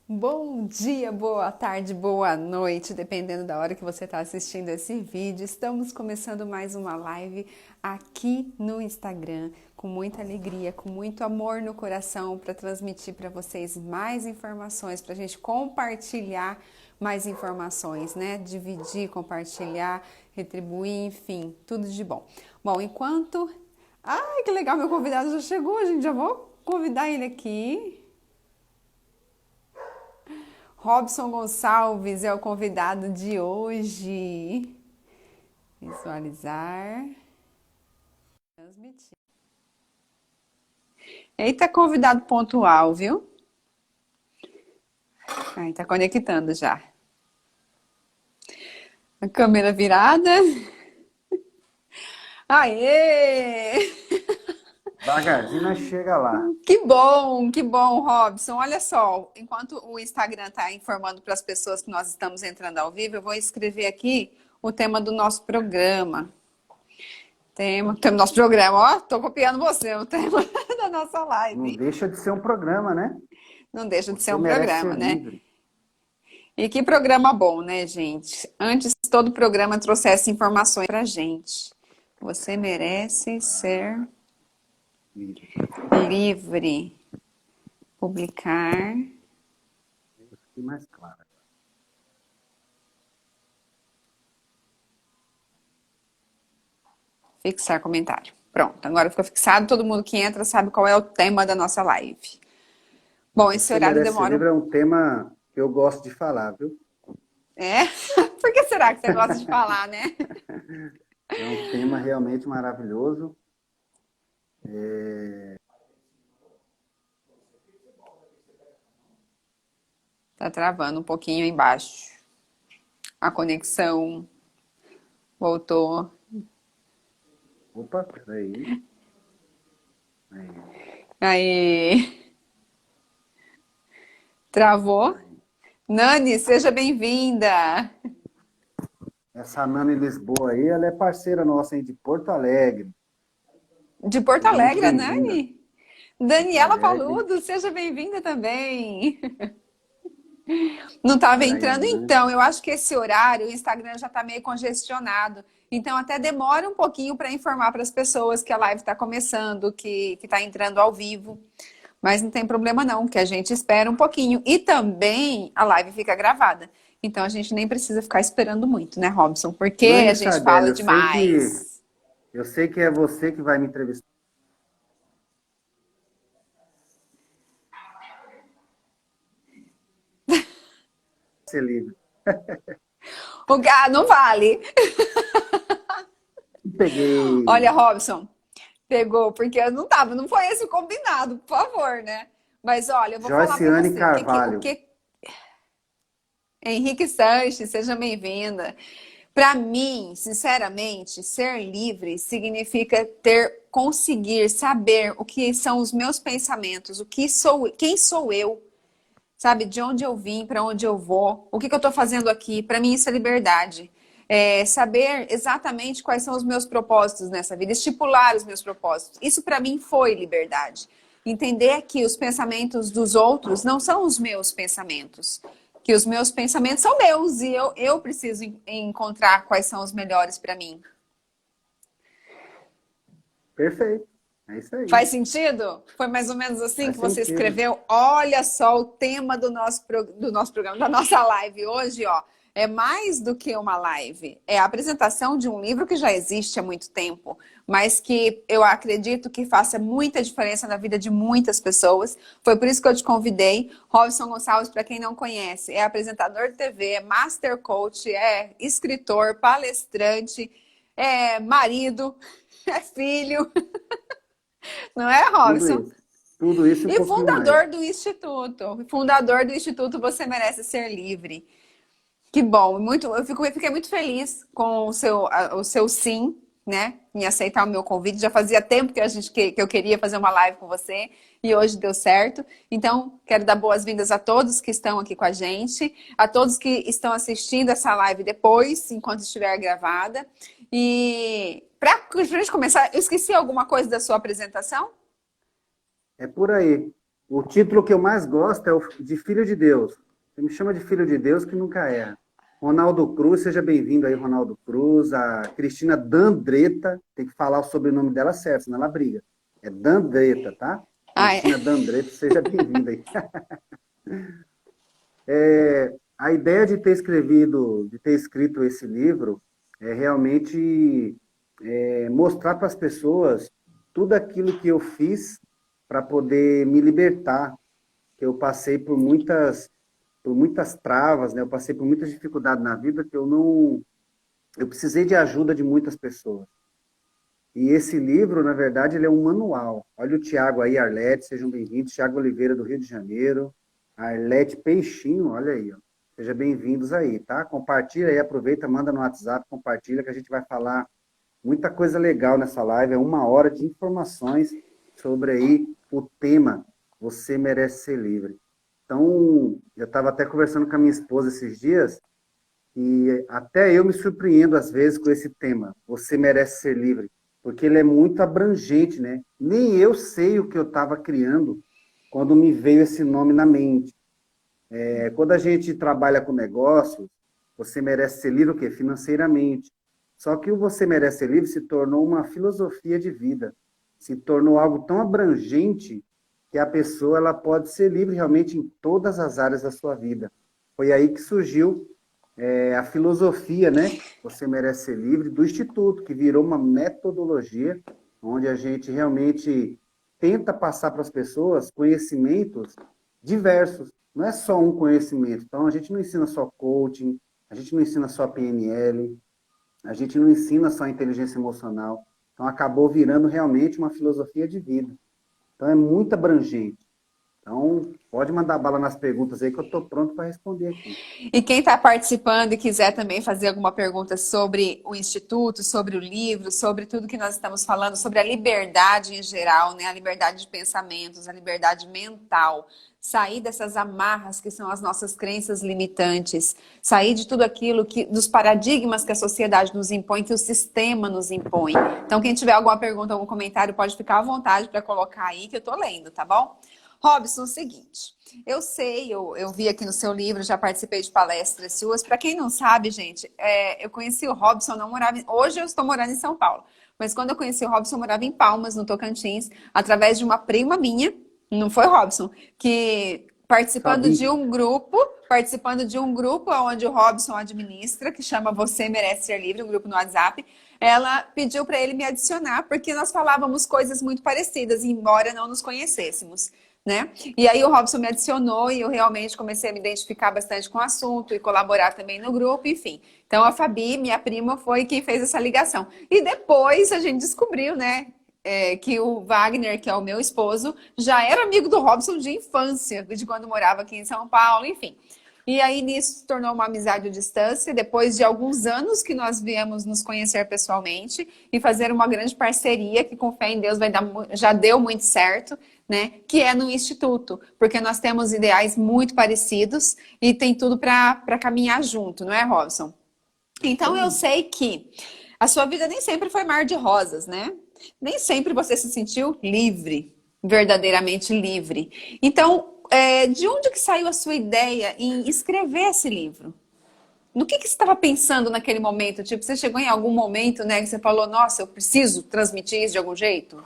Bom dia, boa tarde, boa noite, dependendo da hora que você está assistindo esse vídeo. Estamos começando mais uma live aqui no Instagram, com muita alegria, com muito amor no coração, para transmitir para vocês mais informações, para a gente compartilhar mais informações, né? Dividir, compartilhar, retribuir, enfim, tudo de bom. Bom, enquanto. Ai, que legal, meu convidado já chegou, a gente já vou convidar ele aqui. Robson Gonçalves é o convidado de hoje. Visualizar. Transmitir. Eita, convidado pontual, viu? Aí, tá conectando já. A câmera virada. Aê! Devagarzinho nós chega lá. Que bom, Robson. Olha só, enquanto o Instagram está informando para as pessoas que nós estamos entrando ao vivo, eu vou escrever aqui o tema do nosso programa. Tema do nosso programa, ó, tô copiando você, o tema da nossa Não live. deixa de ser um programa, né? Não deixa de ser Você um merece programa, ser né? livre. E que programa bom, né, gente? Antes todo programa trouxesse informações pra gente. Você merece ser Livre. livre. Publicar. Eu fiquei mais claro. Fixar comentário. Pronto, agora ficou fixado. Todo mundo que entra sabe qual é o tema da nossa live. Bom, esse Você horário merece ser demora. livre é um tema que eu gosto de falar, viu? É? Por que será que você gosta de falar, né? É um tema realmente maravilhoso. Tá travando um pouquinho aí embaixo. A conexão voltou. Opa, peraí. Aí, Aí, travou. aí. Nani, seja bem-vinda. Essa Nana em Lisboa aí, ela é parceira nossa aí de Porto Alegre. De Porto Seja muito Alegre, a bem-vinda. Nani. Porto Daniela Alegre. Paludo, seja bem-vinda também. Não estava Olha aí a entrando, Nani. então. Eu acho que esse horário, o Instagram já está meio congestionado. Então, até demora um pouquinho para informar para as pessoas que a live está começando, que está entrando ao vivo. Mas não tem problema não, que a gente espera um pouquinho. E também a live fica gravada. Então, a gente nem precisa ficar esperando muito, né, Robson? Porque Nani a gente fala Sardelli, demais. eu sei que é você que vai me entrevistar. Ser livre. Não vale. Peguei. Olha, Robson, pegou, porque eu não tava, não foi esse o combinado, por favor, né? Mas olha, eu vou falar para Joyciane você, Carvalho. Henrique Sanches, seja bem-vinda. Para mim, sinceramente, ser livre significa conseguir saber o que são os meus pensamentos, quem sou eu, sabe? De onde eu vim, para onde eu vou, o que eu estou fazendo aqui. Para mim, isso é liberdade. É saber exatamente quais são os meus propósitos nessa vida, estipular os meus propósitos. Isso para mim foi liberdade. Entender que os pensamentos dos outros não são os meus pensamentos, que os meus pensamentos são meus e eu preciso encontrar quais são os melhores para mim. Perfeito. É isso aí. Faz sentido? Foi mais ou menos assim Faz que você sentido. escreveu? Olha só o tema do nosso programa, da nossa live hoje, ó. É mais do que uma live. É a apresentação de um livro que já existe há muito tempo, mas que eu acredito que faça muita diferença na vida de muitas pessoas. Foi por isso que eu te convidei. Robson Gonçalves, para quem não conhece, é apresentador de TV, é master coach, é escritor, palestrante, é marido, é filho. Não é, Tudo Robson? isso. Tudo isso e um E pouquinho mais. fundador do Instituto. Fundador do Instituto Você Merece Ser Livre. Que bom. Eu fiquei muito feliz com o seu sim, né? Em aceitar o meu convite. Já fazia tempo que eu queria fazer uma live com você e hoje deu certo. Então, quero dar boas-vindas a todos que estão aqui com a gente, a todos que estão assistindo essa live depois, enquanto estiver gravada. E para a gente começar, eu esqueci alguma coisa da sua apresentação? É por aí. O título que eu mais gosto é o de Filho de Deus. Você me chama de Filho de Deus que nunca erra. Ronaldo Cruz, seja bem-vindo aí, Ronaldo Cruz. A Cristina Dandreta, tem que falar o sobrenome dela certo, senão ela briga. É Dandreta, tá? Ai, Cristina Dandreta, seja bem-vinda aí. A ideia de ter escrito esse livro é realmente mostrar para as pessoas tudo aquilo que eu fiz para poder me libertar, que eu passei por muitas travas, né? Eu passei por muitas dificuldades na vida que eu precisei de ajuda de muitas pessoas. E esse livro, na verdade, ele é um manual. Olha o Tiago aí, Arlete, sejam bem-vindos. Tiago Oliveira, do Rio de Janeiro. Arlete Peixinho, olha aí, ó. Sejam bem-vindos aí, tá? Compartilha aí, aproveita, manda no WhatsApp, compartilha, que a gente vai falar muita coisa legal nessa live. É 1 hora de informações sobre aí o tema Você Merece Ser Livre. Então, eu estava até conversando com a minha esposa esses dias, e até eu me surpreendo às vezes com esse tema, Você Merece Ser Livre, porque ele é muito abrangente, né? Nem eu sei o que eu estava criando quando me veio esse nome na mente. Quando a gente trabalha com negócios, você merece ser livre o quê? Financeiramente. Só que o Você Merece Ser Livre se tornou uma filosofia de vida, se tornou algo tão abrangente que a pessoa ela pode ser livre realmente em todas as áreas da sua vida. Foi aí que surgiu a filosofia, né? Você Merece Ser Livre, do Instituto, que virou uma metodologia onde a gente realmente tenta passar para as pessoas conhecimentos diversos. Não é só um conhecimento. Então, a gente não ensina só coaching, a gente não ensina só PNL, a gente não ensina só inteligência emocional. Então, acabou virando realmente uma filosofia de vida. Então, é muito abrangente. Então, pode mandar bala nas perguntas aí que eu estou pronto para responder aqui. e quem está participando e quiser também fazer alguma pergunta sobre o Instituto, sobre o livro, sobre tudo que nós estamos falando, sobre a liberdade em geral, né? A liberdade de pensamentos, a liberdade mental, sair dessas amarras que são as nossas crenças limitantes, sair de tudo aquilo dos paradigmas que a sociedade nos impõe, que o sistema nos impõe. Então, quem tiver alguma pergunta, algum comentário, pode ficar à vontade para colocar aí que eu estou lendo, tá bom? Robson, é o seguinte, eu sei, eu vi aqui no seu livro, já participei de palestras suas. Para quem não sabe, gente, eu conheci o Robson, não morava. Hoje eu estou morando em São Paulo, mas quando eu conheci o Robson, eu morava em Palmas, no Tocantins, através de uma prima minha, não foi Robson, que Fabi, participando de um grupo onde o Robson administra, que chama Você Merece Ser Livre, um grupo no WhatsApp. Ela pediu para ele me adicionar, porque nós falávamos coisas muito parecidas, embora não nos conhecêssemos. Né? E aí o Robson me adicionou e eu realmente comecei a me identificar bastante com o assunto e colaborar também no grupo, enfim. Então a Fabi, minha prima, foi quem fez essa ligação. E depois a gente descobriu, né, que o Wagner, que é o meu esposo, já era amigo do Robson de infância, de quando morava aqui em São Paulo, enfim. E aí nisso se tornou uma amizade à distância, depois de alguns anos que nós viemos nos conhecer pessoalmente e fazer uma grande parceria que com fé em Deus já deu muito certo, né? Que é no Instituto, porque nós temos ideais muito parecidos e tem tudo para caminhar junto, não é, Robson? isso Então eu aí. sei que a sua vida nem sempre foi mar de rosas, né? Nem sempre você se sentiu livre, verdadeiramente livre. Então, de onde que saiu a sua ideia em escrever esse livro? No que você estava pensando naquele momento? Tipo, você chegou em algum momento, né, que você falou, nossa, eu preciso transmitir isso de algum jeito?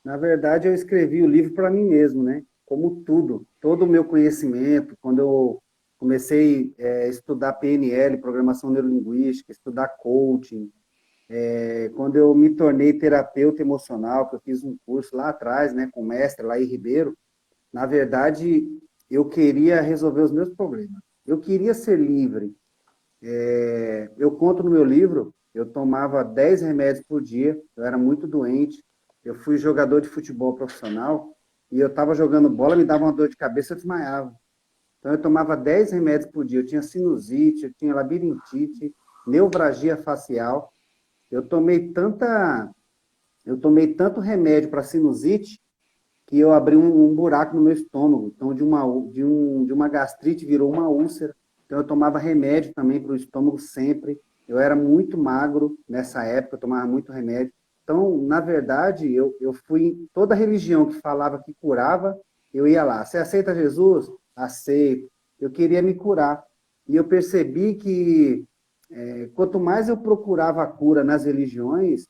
Na verdade, eu escrevi o livro para mim mesmo, né? Como tudo, todo o meu conhecimento, quando eu comecei a estudar PNL, Programação Neurolinguística, estudar coaching, quando eu me tornei terapeuta emocional, que eu fiz um curso lá atrás, né, com o mestre Laí Ribeiro, na verdade, eu queria resolver os meus problemas. Eu queria ser livre. Eu conto no meu livro, eu tomava 10 remédios por dia, eu era muito doente, eu fui jogador de futebol profissional e eu estava jogando bola, me dava uma dor de cabeça, eu desmaiava. Então eu tomava 10 remédios por dia, eu tinha sinusite, eu tinha labirintite, neuralgia facial. Eu tomei tanta, eu tomei tanto remédio para sinusite que eu abri um buraco no meu estômago. Então de uma gastrite virou uma úlcera. Então eu tomava remédio também para o estômago sempre. Eu era muito magro nessa época, eu tomava muito remédio. Então, na verdade, eu fui em toda religião que falava que curava, eu ia lá. Você aceita Jesus? Aceito. Eu queria me curar. E eu percebi que quanto mais eu procurava a cura nas religiões,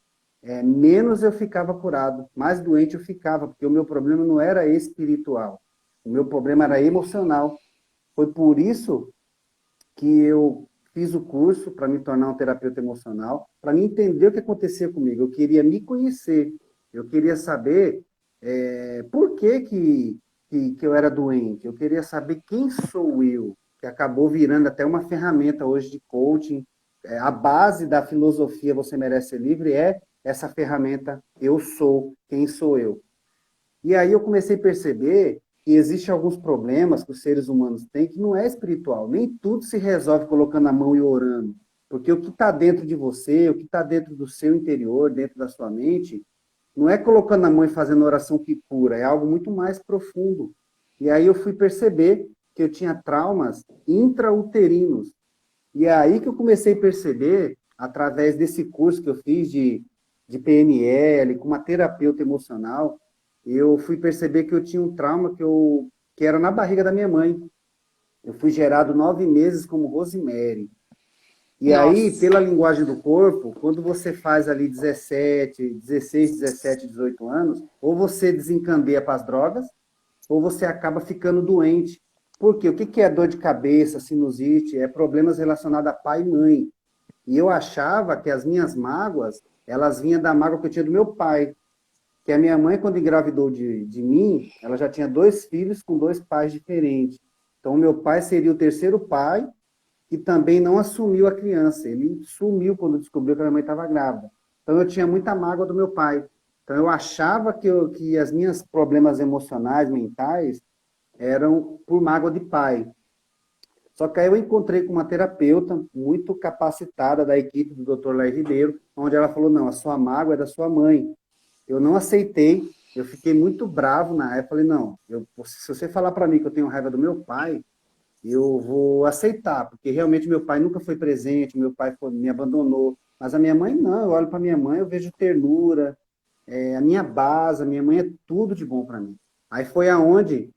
menos eu ficava curado, mais doente eu ficava, porque o meu problema não era espiritual, o meu problema era emocional. Foi por isso que eu fiz o curso para me tornar um terapeuta emocional, para me entender o que acontecia comigo. Eu queria me conhecer, eu queria saber por que eu era doente, eu queria saber quem sou eu, que acabou virando até uma ferramenta hoje de coaching. A base da filosofia Você Merece Ser Livre é essa ferramenta Eu Sou, quem sou eu. E aí eu comecei a perceber que existem alguns problemas que os seres humanos têm que não é espiritual. Nem tudo se resolve colocando a mão e orando. Porque o que está dentro de você, o que está dentro do seu interior, dentro da sua mente, não é colocando a mão e fazendo oração que cura, é algo muito mais profundo. E aí eu fui perceber que eu tinha traumas intrauterinos. E é aí que eu comecei a perceber, através desse curso que eu fiz de PNL, com uma terapeuta emocional, eu fui perceber que eu tinha um trauma que era na barriga da minha mãe. Eu fui gerado 9 meses como Rosemary. E aí, Nossa. pela linguagem do corpo, quando você faz ali 17, 16, 17, 18 anos, ou você desencandeia para as drogas, ou você acaba ficando doente. Por quê? O que é dor de cabeça, sinusite? É problemas relacionados a pai e mãe. E eu achava que as minhas mágoas, elas vinham da mágoa que eu tinha do meu pai. Que a minha mãe, quando engravidou de mim, ela já tinha 2 filhos com 2 pais diferentes. Então, meu pai seria o terceiro pai que também não assumiu a criança. Ele sumiu quando descobriu que a minha mãe estava grávida. Então, eu tinha muita mágoa do meu pai. Então, eu achava que as minhas problemas emocionais, mentais, eram por mágoa de pai. Só que aí eu encontrei com uma terapeuta muito capacitada da equipe do Dr. Laí Ribeiro, onde ela falou, não, a sua mágoa é da sua mãe. Eu não aceitei, eu fiquei muito bravo na época, falei, não, se você falar para mim que eu tenho raiva do meu pai, eu vou aceitar, porque realmente meu pai nunca foi presente, meu pai me abandonou, mas a minha mãe não, eu olho para minha mãe, eu vejo ternura, a minha base, a minha mãe é tudo de bom para mim. Aí foi aonde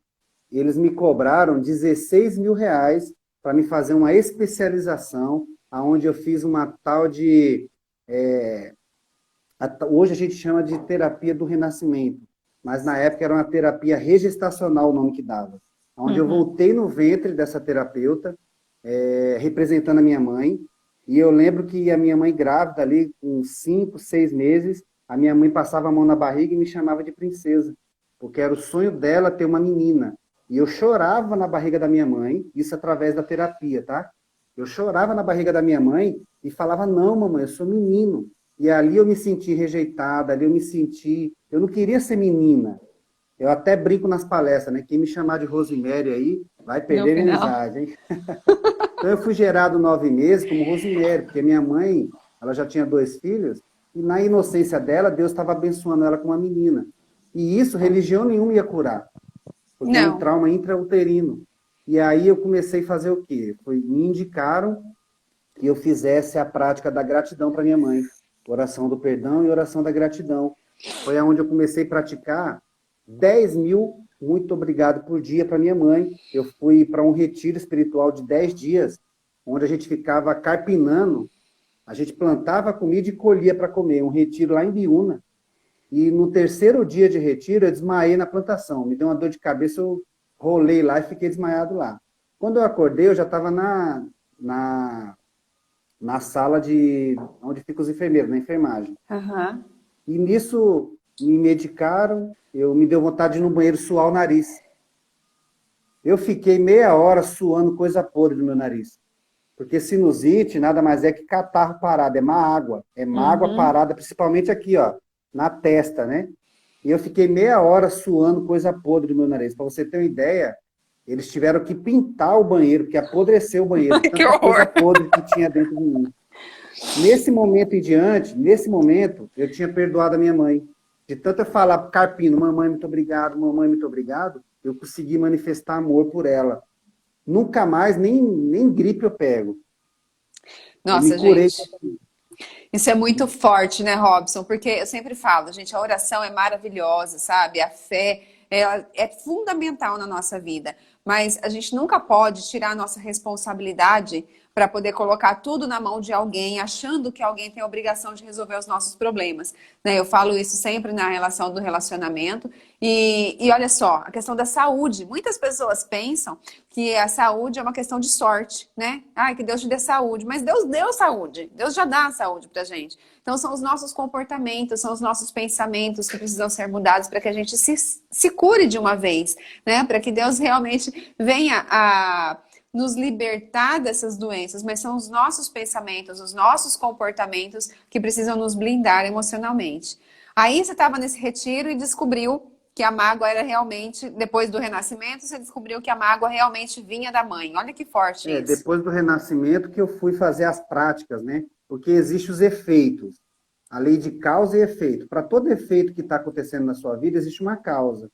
eles me cobraram R$ 16.000 para me fazer uma especialização, aonde eu fiz uma tal de... hoje a gente chama de terapia do renascimento, mas na época era uma terapia regestacional o nome que dava. Onde eu Uhum. voltei no ventre dessa terapeuta, representando a minha mãe, e eu lembro que a minha mãe grávida ali, com 5, 6 meses, a minha mãe passava a mão na barriga e me chamava de princesa, porque era o sonho dela ter uma menina. E eu chorava na barriga da minha mãe, isso através da terapia, tá? Eu chorava na barriga da minha mãe e falava, não, mamãe, eu sou menino. E ali eu me senti rejeitada, ali eu não queria ser menina. Eu até brinco nas palestras, né? Quem me chamar de Rosemary aí, vai No perder minha final. amizade, hein? Então eu fui gerado 9 meses como Rosemary, porque minha mãe, ela já tinha 2 filhos, e na inocência dela, Deus estava abençoando ela com uma menina. E isso, religião nenhuma ia curar, porque é um Não. trauma intrauterino. E aí eu comecei a fazer o quê? Me indicaram que eu fizesse a prática da gratidão para minha mãe. Oração do perdão e oração da gratidão. Foi aonde eu comecei a praticar 10.000 muito obrigado por dia para minha mãe. Eu fui para um retiro espiritual de 10 dias, onde a gente ficava carpinando, a gente plantava comida e colhia para comer. Um retiro lá em Biúna. E no terceiro dia de retiro, eu desmaiei na plantação. Me deu uma dor de cabeça, eu rolei lá e fiquei desmaiado lá. Quando eu acordei, eu já estava na sala de onde ficam os enfermeiros, na enfermagem. Aham. E nisso me medicaram, me deu vontade de ir no banheiro suar o nariz. Eu fiquei meia hora suando coisa podre do meu nariz. Porque sinusite nada mais é que catarro parado, é má água Uhum. parada, principalmente aqui, ó, na testa, né? E eu fiquei meia hora suando coisa podre do meu nariz. Para você ter uma ideia, eles tiveram que pintar o banheiro, porque apodreceu o banheiro, de Ai, que tanta coisa horror. podre que tinha dentro de mim. Nesse momento em diante, nesse momento, eu tinha perdoado a minha mãe. De tanto eu falar carpino, mamãe, muito obrigado, eu consegui manifestar amor por ela. Nunca mais, nem gripe eu pego. Eu me Nossa, curei. gente. Isso é muito forte, né, Robson? Porque eu sempre falo, gente, a oração é maravilhosa, sabe? A fé, ela é fundamental na nossa vida. Mas a gente nunca pode tirar a nossa responsabilidade para poder colocar tudo na mão de alguém, achando que alguém tem a obrigação de resolver os nossos problemas, né? Eu falo isso sempre na relação do relacionamento. E olha só, a questão da saúde. Muitas pessoas pensam que a saúde é uma questão de sorte, né? Ai, que Deus te dê saúde. Mas Deus deu saúde. Deus já dá a saúde pra gente. Então, são os nossos comportamentos, são os nossos pensamentos que precisam ser mudados para que a gente se cure de uma vez, né? Para que Deus realmente venha a nos libertar dessas doenças, mas são os nossos pensamentos, os nossos comportamentos que precisam nos blindar emocionalmente. Aí você estava nesse retiro e descobriu que a mágoa era realmente, depois do renascimento, você descobriu que a mágoa realmente vinha da mãe. Olha que forte isso. Depois do renascimento que eu fui fazer as práticas, né? Porque existem os efeitos. A lei de causa e efeito. Para todo efeito que está acontecendo na sua vida, existe uma causa.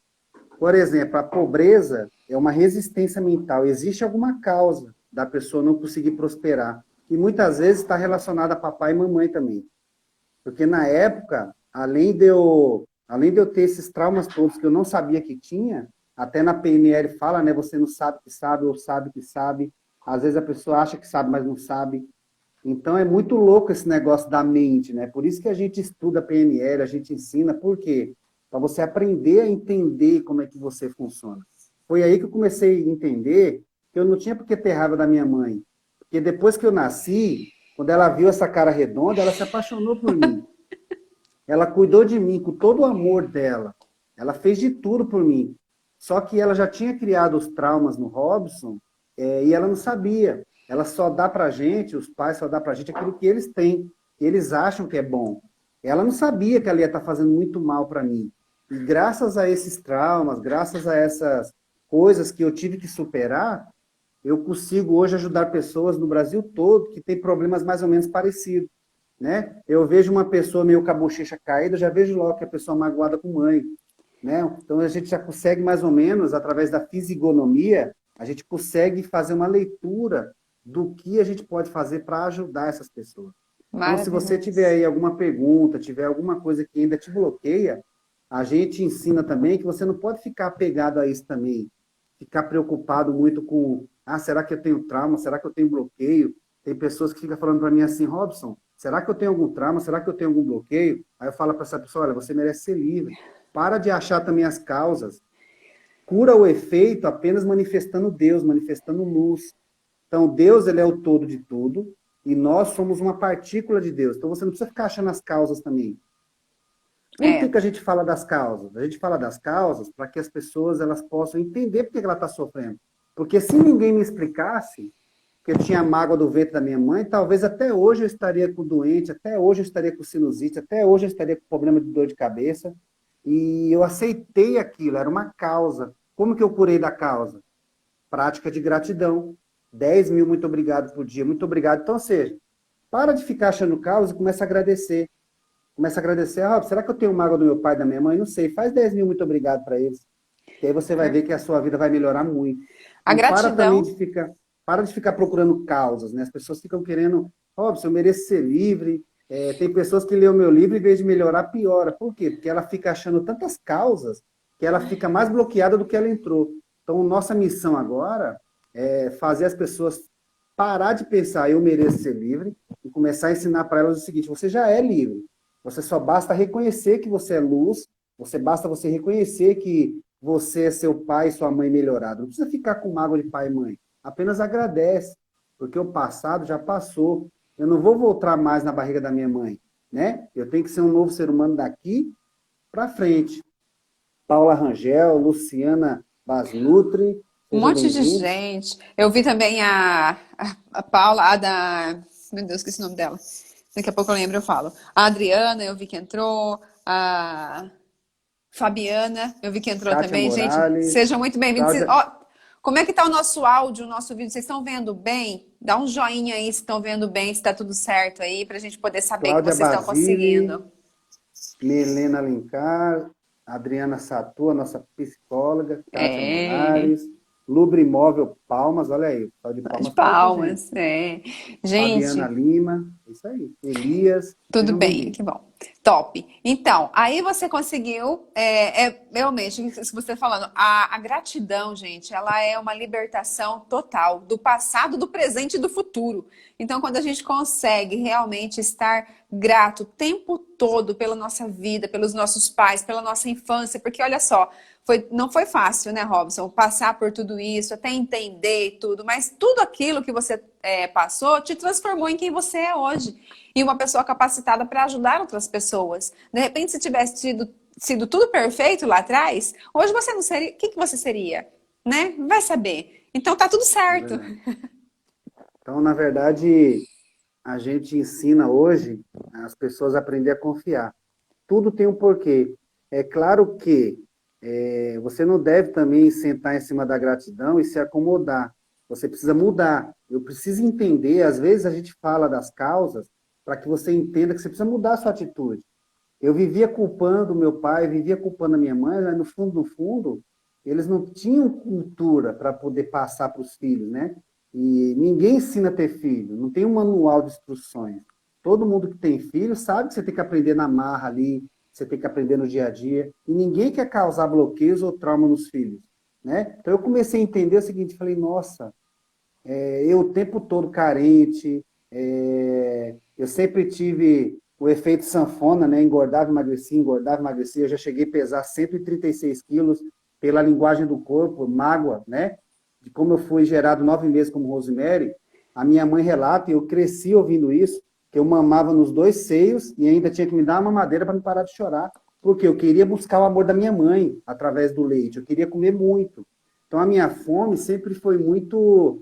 Por exemplo, a pobreza é uma resistência mental. Existe alguma causa da pessoa não conseguir prosperar. E muitas vezes está relacionada a papai e mamãe também. Porque na época, além de eu ter esses traumas todos que eu não sabia que tinha, até na PNL fala, né? Você não sabe que sabe ou sabe que sabe. Às vezes a pessoa acha que sabe, mas não sabe. Então é muito louco esse negócio da mente, né? Por isso que a gente estuda PNL, a gente ensina, por quê? Para você aprender a entender como é que você funciona. Foi aí que eu comecei a entender que eu não tinha por que ter raiva da minha mãe. Porque depois que eu nasci, quando ela viu essa cara redonda, ela se apaixonou por mim. Ela cuidou de mim com todo o amor dela. Ela fez de tudo por mim. Só que ela já tinha criado os traumas no Robson, e ela não sabia. Ela só dá pra gente, os pais só dá pra gente aquilo que eles têm, que eles acham que é bom. Ela não sabia que ela ia estar fazendo muito mal para mim. E graças a esses traumas, graças a essas coisas que eu tive que superar, eu consigo hoje ajudar pessoas no Brasil todo que têm problemas mais ou menos parecidos, né? Eu vejo uma pessoa meio com a bochecha caída, já vejo logo que a pessoa é magoada com mãe, né? Então a gente já consegue mais ou menos, através da fisiognomia, a gente consegue fazer uma leitura do que a gente pode fazer para ajudar essas pessoas. Então, se você tiver Maravilhoso. aí alguma pergunta, tiver alguma coisa que ainda te bloqueia, a gente ensina também que você não pode ficar apegado a isso também, ficar preocupado muito com, será que eu tenho trauma? Será que eu tenho bloqueio? Tem pessoas que ficam falando para mim assim, Robson, será que eu tenho algum trauma? Será que eu tenho algum bloqueio? Aí eu falo para essa pessoa, olha, você merece ser livre. Para de achar também as causas. Cura o efeito apenas manifestando Deus, manifestando luz. Então, Deus, ele é o todo de tudo, e nós somos uma partícula de Deus. Então, você não precisa ficar achando as causas também. Por que É, que a gente fala das causas? A gente fala das causas para que as pessoas elas possam entender por que ela está sofrendo. Porque se ninguém me explicasse que eu tinha mágoa do ventre da minha mãe, talvez até hoje eu estaria com doente, até hoje eu estaria com sinusite, até hoje eu estaria com problema de dor de cabeça. E eu aceitei aquilo, era uma causa. Como que eu curei da causa? Prática de gratidão. 10 mil, muito obrigado por dia, muito obrigado. Então, ou seja, para de ficar achando causa e começa a agradecer. Começa a agradecer, será que eu tenho mágoa do meu pai e da minha mãe? Não sei, faz 10 mil, muito obrigado para eles. Que aí você vai ver que a sua vida vai melhorar muito. a E gratidão. para de ficar procurando causas, né? As pessoas ficam querendo, Robson, eu mereço ser livre. Tem pessoas que lêem o meu livro e, em vez de melhorar, piora. Por quê? Porque ela fica achando tantas causas que ela fica mais bloqueada do que ela entrou. Então, nossa missão agora é fazer as pessoas parar de pensar, eu mereço ser livre, e começar a ensinar para elas o seguinte, você já é livre. Você só basta reconhecer que você é luz, basta você reconhecer que você é seu pai e sua mãe melhorado. Não precisa ficar com mágoa de pai e mãe. Apenas agradece, porque o passado já passou. Eu não vou voltar mais na barriga da minha mãe, né? Eu tenho que ser um novo ser humano daqui para frente. Paula Rangel, Luciana Basnutri, Um sejam monte de bem-vindos. gente. Eu vi também a Paula, a da. Meu Deus, esqueci o nome dela. Daqui a pouco eu lembro, eu falo. A Adriana, eu vi que entrou. A Fabiana, eu vi que entrou Kátia também. Gente, Morales, sejam muito bem-vindos. Cláudia, Ó, como é que tá o nosso áudio, o nosso vídeo? Vocês estão vendo bem? Dá um joinha aí se estão vendo bem, se tá tudo certo aí, pra gente poder saber que Cláudia vocês estão Basile, conseguindo. Melena Alencar, Adriana Satu, a nossa psicóloga, Kátia É. Morales. Lubrimóvel Palmas, olha aí, o tal de De Palmas falou com a gente. palmas, é. Fabiana Gente, Lima, isso aí. Elias, tudo sejam bem, bem-vindos. que bom. Top. Então, aí você conseguiu, realmente, isso que você está falando, a gratidão, gente, ela é uma libertação total do passado, do presente e do futuro. Então, quando a gente consegue realmente estar grato o tempo todo pela nossa vida, pelos nossos pais, pela nossa infância, porque olha só, não foi fácil, né, Robson, passar por tudo isso, até entender e tudo, mas tudo aquilo que você passou te transformou em quem você é hoje e uma pessoa capacitada para ajudar outras pessoas. De repente, se tivesse sido tudo perfeito lá atrás, hoje você não seria. O que você seria? Né? Vai saber. Então tá tudo É certo. verdade. Então, na verdade, a gente ensina hoje as pessoas a aprender a confiar. Tudo tem um porquê. É claro que você não deve também sentar em cima da gratidão e se acomodar. Você precisa mudar. Eu preciso entender, às vezes a gente fala das causas para que você entenda que você precisa mudar a sua atitude. Eu vivia culpando meu pai, vivia culpando a minha mãe, mas no fundo, eles não tinham cultura para poder passar para os filhos, né? E ninguém ensina a ter filho, não tem um manual de instruções. Todo mundo que tem filho sabe que você tem que aprender na marra ali, você tem que aprender no dia a dia, e ninguém quer causar bloqueios ou trauma nos filhos, né? Então eu comecei a entender o seguinte, falei, nossa, eu o tempo todo carente, eu sempre tive o efeito sanfona, né? Engordava, emagrecia. Eu já cheguei a pesar 136 quilos pela linguagem do corpo, mágoa, né? De como eu fui gerado 9 meses como Rosemary. A minha mãe relata, e eu cresci ouvindo isso, que eu mamava nos dois seios e ainda tinha que me dar uma mamadeira para não parar de chorar. Porque eu queria buscar o amor da minha mãe através do leite. Eu queria comer muito. Então a minha fome sempre foi muito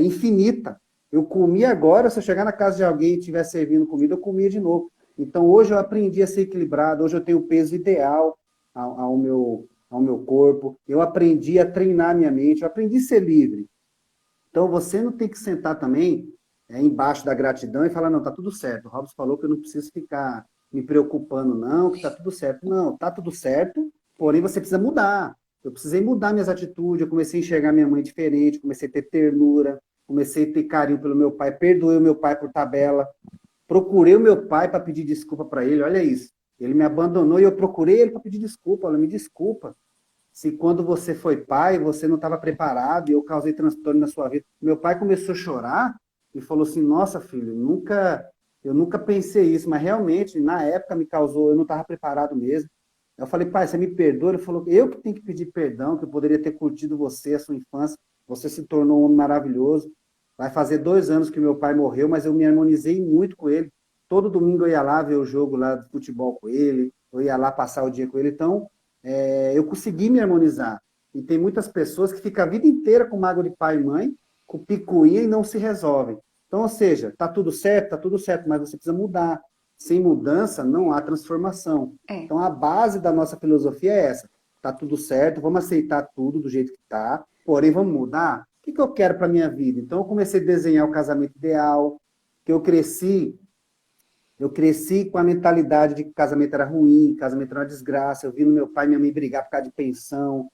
infinita. Eu comia agora, se eu chegar na casa de alguém e estiver servindo comida, eu comia de novo. Então, hoje eu aprendi a ser equilibrado, hoje eu tenho o peso ideal ao meu corpo, eu aprendi a treinar minha mente, eu aprendi a ser livre. Então, você não tem que sentar também embaixo da gratidão e falar, não, tá tudo certo. O Robson falou que eu não preciso ficar me preocupando, não, que tá tudo certo. Não, tá tudo certo, porém você precisa mudar. Eu precisei mudar minhas atitudes, eu comecei a enxergar minha mãe diferente, comecei a ter ternura, comecei a ter carinho pelo meu pai, perdoei o meu pai por tabela, procurei o meu pai para pedir desculpa para ele, olha isso. Ele me abandonou e eu procurei ele para pedir desculpa, olha, me desculpa se quando você foi pai, você não estava preparado e eu causei transtorno na sua vida. Meu pai começou a chorar e falou assim, nossa, filho, eu nunca pensei isso, mas realmente, na época me causou, eu não estava preparado mesmo. Eu falei, pai, você me perdoa? Ele falou, eu que tenho que pedir perdão, que eu poderia ter curtido você, a sua infância, você se tornou um homem maravilhoso. Vai fazer 2 anos que meu pai morreu, mas eu me harmonizei muito com ele. Todo domingo eu ia lá ver o jogo lá de futebol com ele, eu ia lá passar o dia com ele. Então, eu consegui me harmonizar. E tem muitas pessoas que ficam a vida inteira com mágoa de pai e mãe, com picuinha e não se resolvem. Então, ou seja, tá tudo certo, mas você precisa mudar. Sem mudança, não há transformação. É. Então, a base da nossa filosofia é essa. Tá tudo certo, vamos aceitar tudo do jeito que tá, porém vamos mudar. O que eu quero para minha vida? Então, eu comecei a desenhar o casamento ideal, que eu cresci com a mentalidade de que casamento era ruim, casamento era uma desgraça. Eu vi no meu pai e minha mãe brigar por causa de pensão.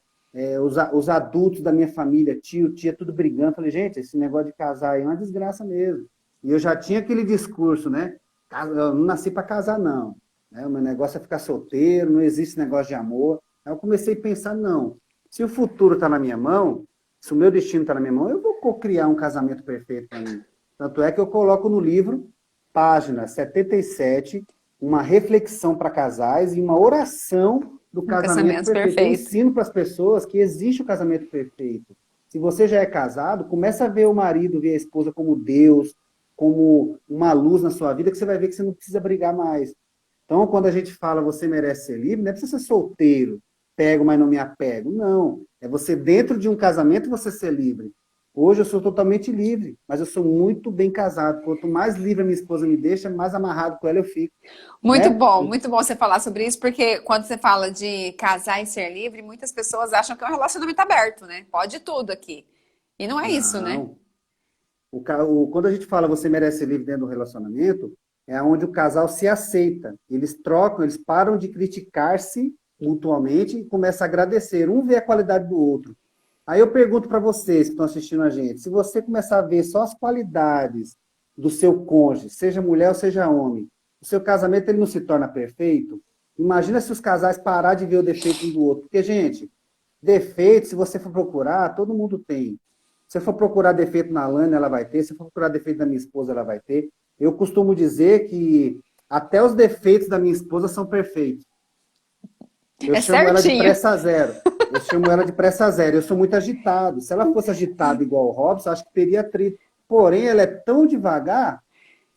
Os adultos da minha família, tio, tia, tudo brigando. Falei, gente, esse negócio de casar aí é uma desgraça mesmo. E eu já tinha aquele discurso, né? Eu não nasci para casar, não. O meu negócio é ficar solteiro, não existe negócio de amor. Aí eu comecei a pensar, não. Se o futuro está na minha mão, se o meu destino está na minha mão, eu vou criar um casamento perfeito para mim. Tanto é que eu coloco no livro página 77, uma reflexão para casais e uma oração do Um casamento casamento perfeito. Eu perfeito. ensino para as pessoas que existe o casamento perfeito. Se você já é casado, começa a ver o marido, ver a esposa como Deus, como uma luz na sua vida, que você vai ver que você não precisa brigar mais. Então, quando a gente fala você merece ser livre, não é precisa ser solteiro, pego, mas não me apego. Não. É você, dentro de um casamento, você ser livre. Hoje eu sou totalmente livre, mas eu sou muito bem casado. Quanto mais livre a minha esposa me deixa, mais amarrado com ela eu fico, né? Muito bom você falar sobre isso, porque quando você fala de casar e ser livre, muitas pessoas acham que é um relacionamento aberto, né? Pode tudo aqui. E não é isso, né? Não. Quando a gente fala você merece ser livre dentro do relacionamento, é onde o casal se aceita. Eles trocam, eles param de criticar-se mutuamente e começam a agradecer. Um vê a qualidade do outro. Aí eu pergunto para vocês que estão assistindo a gente, se você começar a ver só as qualidades do seu cônjuge, seja mulher ou seja homem, o seu casamento ele não se torna perfeito? Imagina se os casais parar de ver o defeito um do outro. Porque, gente, defeito, se você for procurar, todo mundo tem. Se eu for procurar defeito na Lana, ela vai ter. Se eu for procurar defeito da minha esposa, ela vai ter. Eu costumo dizer que até os defeitos da minha esposa são perfeitos. Eu É chamo ela de certinho. pressa zero. Eu chamo ela de pressa zero. Eu sou muito agitado. Se ela fosse agitada igual o Robson, acho que teria atrito. Porém, ela é tão devagar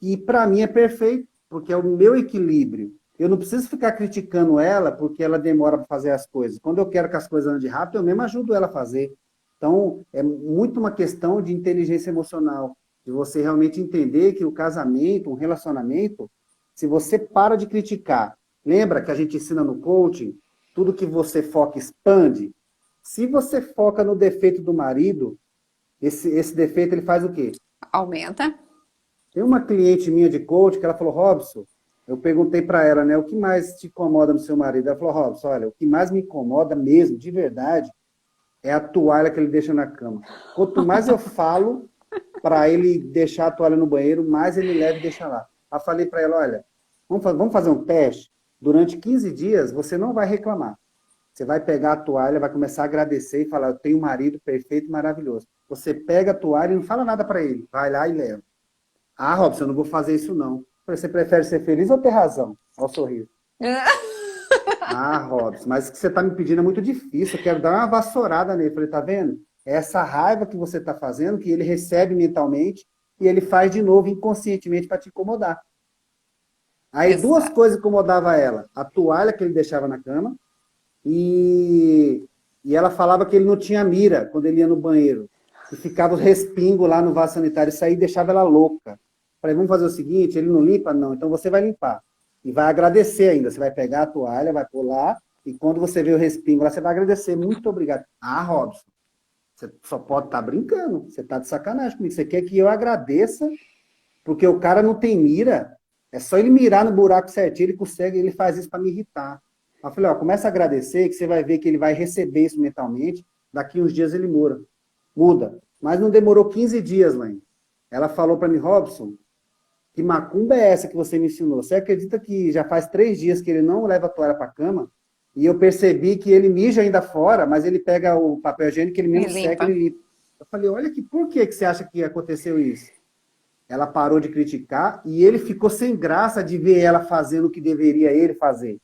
que para mim é perfeito, porque é o meu equilíbrio. Eu não preciso ficar criticando ela porque ela demora para fazer as coisas. Quando eu quero que as coisas andem rápido, eu mesmo ajudo ela a fazer. Então, é muito uma questão de inteligência emocional, de você realmente entender que o casamento, um relacionamento, se você para de criticar, lembra que a gente ensina no coaching, tudo que você foca expande. Se você foca no defeito do marido, esse defeito ele faz o quê? Aumenta. Tem uma cliente minha de coach que ela falou, Robson, eu perguntei para ela, né, o que mais te incomoda no seu marido? Ela falou, Robson, olha, o que mais me incomoda mesmo, de verdade, é a toalha que ele deixa na cama. Quanto mais eu falo para ele deixar a toalha no banheiro, mais ele leva e deixa lá. Eu falei para ela, olha, vamos fazer um teste? Durante 15 dias, você não vai reclamar. Você vai pegar a toalha, vai começar a agradecer e falar, eu tenho um marido perfeito e maravilhoso. Você pega a toalha e não fala nada para ele. Vai lá e leva. Ah, Robson, eu não vou fazer isso não. Você prefere ser feliz ou ter razão? Olha o sorriso. Ah, Robson, mas o que você está me pedindo é muito difícil. Eu quero dar uma vassourada nele. Eu falei, tá vendo? É essa raiva que você está fazendo, que ele recebe mentalmente, e ele faz de novo inconscientemente para te incomodar. Aí duas Exato. coisas incomodavam ela. A toalha que ele deixava na cama e, e ela falava que ele não tinha mira quando ele ia no banheiro. E ficava os respingos lá no vaso sanitário. Isso aí deixava ela louca. Falei, vamos fazer o seguinte, ele não limpa? Não, então você vai limpar. E vai agradecer ainda. Você vai pegar a toalha, vai pôr lá, e quando você vê o respingo lá, você vai agradecer. Muito obrigado. Ah, Robson, você só pode estar brincando. Você está de sacanagem comigo. Você quer que eu agradeça porque o cara não tem mira? É só ele mirar no buraco certinho, ele consegue, ele faz isso para me irritar. Eu falei, ó, começa a agradecer que você vai ver que ele vai receber isso mentalmente, daqui uns dias ele muda. Mas não demorou 15 dias, mãe. Ela falou para mim, Robson, que macumba é essa que você me ensinou? Você acredita que já faz 3 dias que ele não leva a toalha para a cama? E eu percebi que ele mija ainda fora, mas ele pega o papel higiênico, ele E mesmo seca, limpa. ele limpa. Eu falei, olha que por que você acha que aconteceu isso? Ela parou de criticar e ele ficou sem graça de ver ela fazendo o que deveria ele fazer.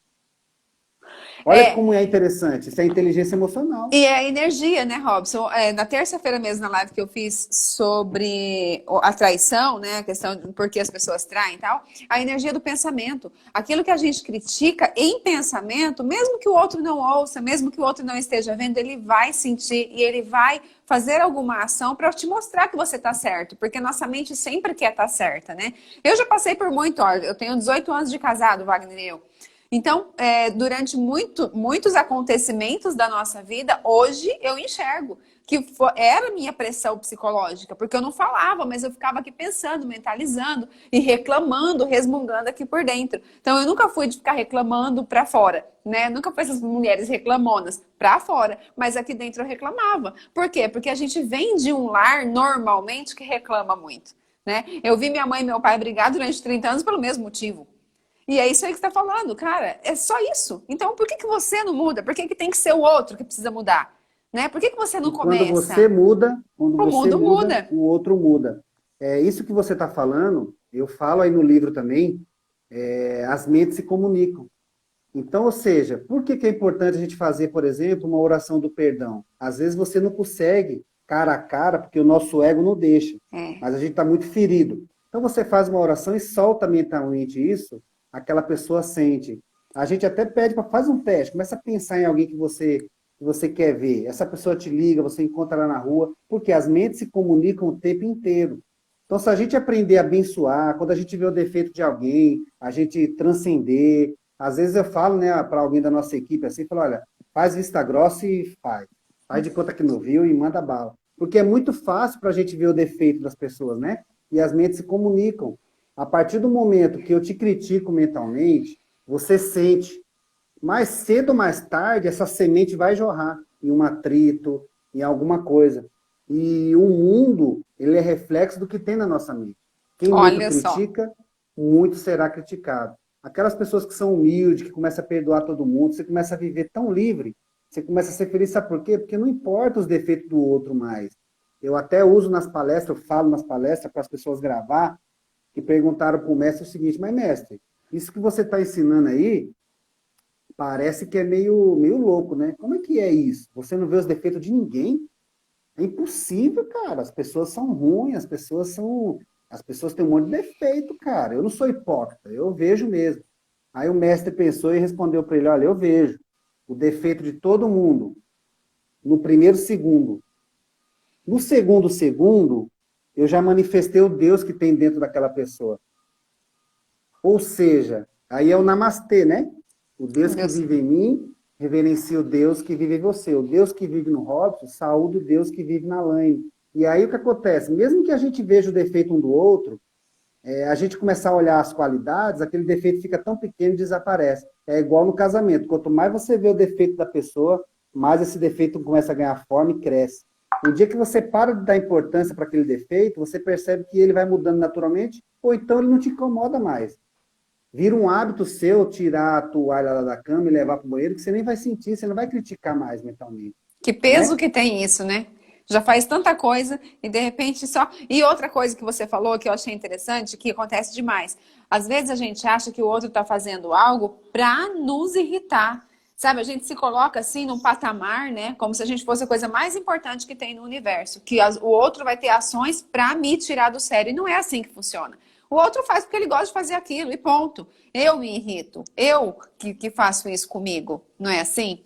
Olha É, como é interessante, isso é inteligência emocional. e é a energia, né, Robson? Na terça-feira mesmo, na live que eu fiz sobre a traição, né, a questão de por que as pessoas traem e tal, a energia do pensamento. Aquilo que a gente critica em pensamento, mesmo que o outro não ouça, mesmo que o outro não esteja vendo, ele vai sentir e ele vai fazer alguma ação para te mostrar que você está certo, porque nossa mente sempre quer estar certa, né? Eu já passei por muito, ó, eu tenho 18 anos de casado, Wagner e eu. Então, durante muitos acontecimentos da nossa vida, hoje eu enxergo que era minha pressão psicológica, porque eu não falava, mas eu ficava aqui pensando, mentalizando e reclamando, resmungando aqui por dentro. Então, eu nunca fui de ficar reclamando para fora, né? Nunca fui essas mulheres reclamonas para fora, mas aqui dentro eu reclamava. Por quê? Porque a gente vem de um lar normalmente que reclama muito, né? Eu vi minha mãe e meu pai brigar durante 30 anos pelo mesmo motivo. E é isso aí que você está falando, cara. É só isso. Então, por que que você não muda? Por que que tem que ser o outro que precisa mudar? Né? Por que que você não E começa? quando O você mundo muda, muda. o outro muda. É isso que você está falando, eu falo aí no livro também, as mentes se comunicam. Então, ou seja, por que que é importante a gente fazer, por exemplo, uma oração do perdão? Às vezes você não consegue cara a cara, porque o nosso ego não deixa, É. mas a gente está muito ferido. Então você faz uma oração e solta mentalmente isso, aquela pessoa sente. A gente até pede para fazer um teste, começa a pensar em alguém que você quer ver. Essa pessoa te liga, você encontra ela na rua, porque as mentes se comunicam o tempo inteiro. Então, se a gente aprender a abençoar, quando a gente vê o defeito de alguém, a gente transcender. Às vezes eu falo, né, para alguém da nossa equipe assim, falo, olha, faz vista grossa e faz. Faz de conta que não viu e manda bala. Porque é muito fácil para a gente ver o defeito das pessoas, né? E as mentes se comunicam. A partir do momento que eu te critico mentalmente, você sente. Mais cedo ou mais tarde, essa semente vai jorrar em um atrito, em alguma coisa. E o mundo, ele é reflexo do que tem na nossa mente. Quem muito Olha só. critica, muito será criticado. Aquelas pessoas que são humildes, que começam a perdoar todo mundo, você começa a viver tão livre, você começa a ser feliz, sabe por quê? Porque não importa os defeitos do outro mais. Eu até uso nas palestras, eu falo nas palestras para as pessoas gravar, que perguntaram para o mestre o seguinte, mas mestre, isso que você está ensinando aí, parece que é meio louco, né? Como é que é isso? Você não vê os defeitos de ninguém? É impossível, cara. As pessoas são ruins, as pessoas têm um monte de defeito, cara. Eu não sou hipócrita, eu vejo mesmo. Aí o mestre pensou e respondeu para ele, olha, eu vejo o defeito de todo mundo no primeiro segundo. No segundo segundo, eu já manifestei o Deus que tem dentro daquela pessoa. Ou seja, aí é o namastê, né? O Deus que Deus. vive em mim, reverencia o Deus que vive em você. O Deus que vive no Robson, saúde o Deus que vive na Laine. E aí o que acontece? Mesmo que a gente veja o defeito um do outro, a gente começar a olhar as qualidades, aquele defeito fica tão pequeno e desaparece. É igual no casamento. Quanto mais você vê o defeito da pessoa, mais esse defeito começa a ganhar forma e cresce. O dia que você para de dar importância para aquele defeito, você percebe que ele vai mudando naturalmente, ou então ele não te incomoda mais. Vira um hábito seu tirar a toalha lá da cama e levar para o banheiro, que você nem vai sentir, você não vai criticar mais mentalmente, Que peso né? que tem isso, né? Já faz tanta coisa e de repente só. E outra coisa que você falou que eu achei interessante, que acontece demais. Às vezes a gente acha que o outro está fazendo algo para nos irritar. Sabe, a gente se coloca assim num patamar, né? Como se a gente fosse a coisa mais importante que tem no universo. Que o outro vai ter ações para me tirar do sério. E não é assim que funciona. O outro faz porque ele gosta de fazer aquilo e ponto. Eu me irrito. Eu que faço isso comigo. Não é assim?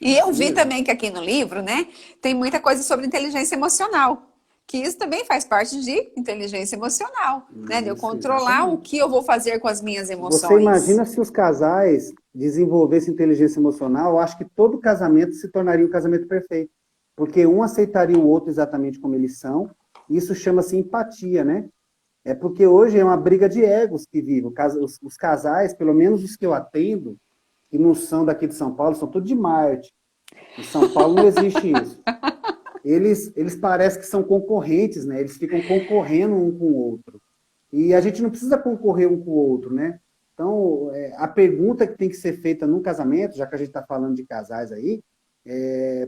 É E eu assim vi mesmo. também que aqui no livro, né, tem muita coisa sobre inteligência emocional, que isso também faz parte de inteligência emocional, né, de eu Isso, controlar o exatamente. que eu vou fazer com as minhas Você emoções. imagina se os casais desenvolvessem inteligência emocional, eu acho que todo casamento se tornaria um casamento perfeito. Porque um aceitaria o outro exatamente como eles são, e isso chama-se empatia, né? É porque hoje é uma briga de egos que vive. Os casais, pelo menos os que eu atendo, que não são daqui de São Paulo, são tudo de Marte. Em São Paulo não existe isso. Eles parecem que são concorrentes, né? Eles ficam concorrendo um com o outro. E a gente não precisa concorrer um com o outro, né? Então, a pergunta que tem que ser feita num casamento, já que a gente está falando de casais aí,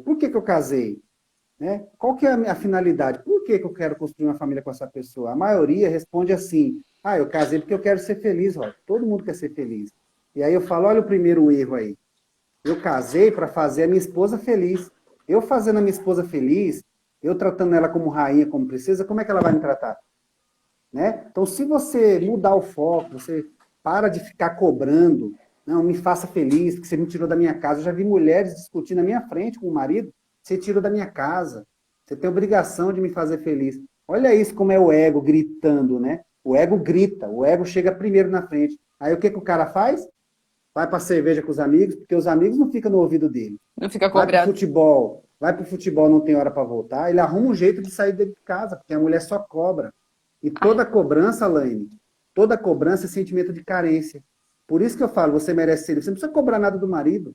por que eu casei? Né? Qual que é a minha finalidade? Por que eu quero construir uma família com essa pessoa? A maioria responde assim, eu casei porque eu quero ser feliz, ó. Todo mundo quer ser feliz. E aí eu falo, olha o primeiro erro aí. Eu casei para fazer a minha esposa feliz. Eu fazendo a minha esposa feliz, eu tratando ela como rainha, como princesa, como é que ela vai me tratar? Né? Então, se você mudar o foco, você para de ficar cobrando, não, me faça feliz, porque você me tirou da minha casa. Eu já vi mulheres discutindo na minha frente com o marido, você tirou da minha casa, você tem obrigação de me fazer feliz. Olha isso como é o ego gritando, né? O ego grita, o ego chega primeiro na frente. Aí o que o cara faz? Vai para cerveja com os amigos, porque os amigos não ficam no ouvido dele. Não fica cobrando. Vai pro futebol, não tem hora para voltar, ele arruma um jeito de sair dele de casa, porque a mulher só cobra. E Ai, toda cobrança, Laine, toda cobrança é sentimento de carência. Por isso que eu falo, você merece ser livre. Você não precisa cobrar nada do marido.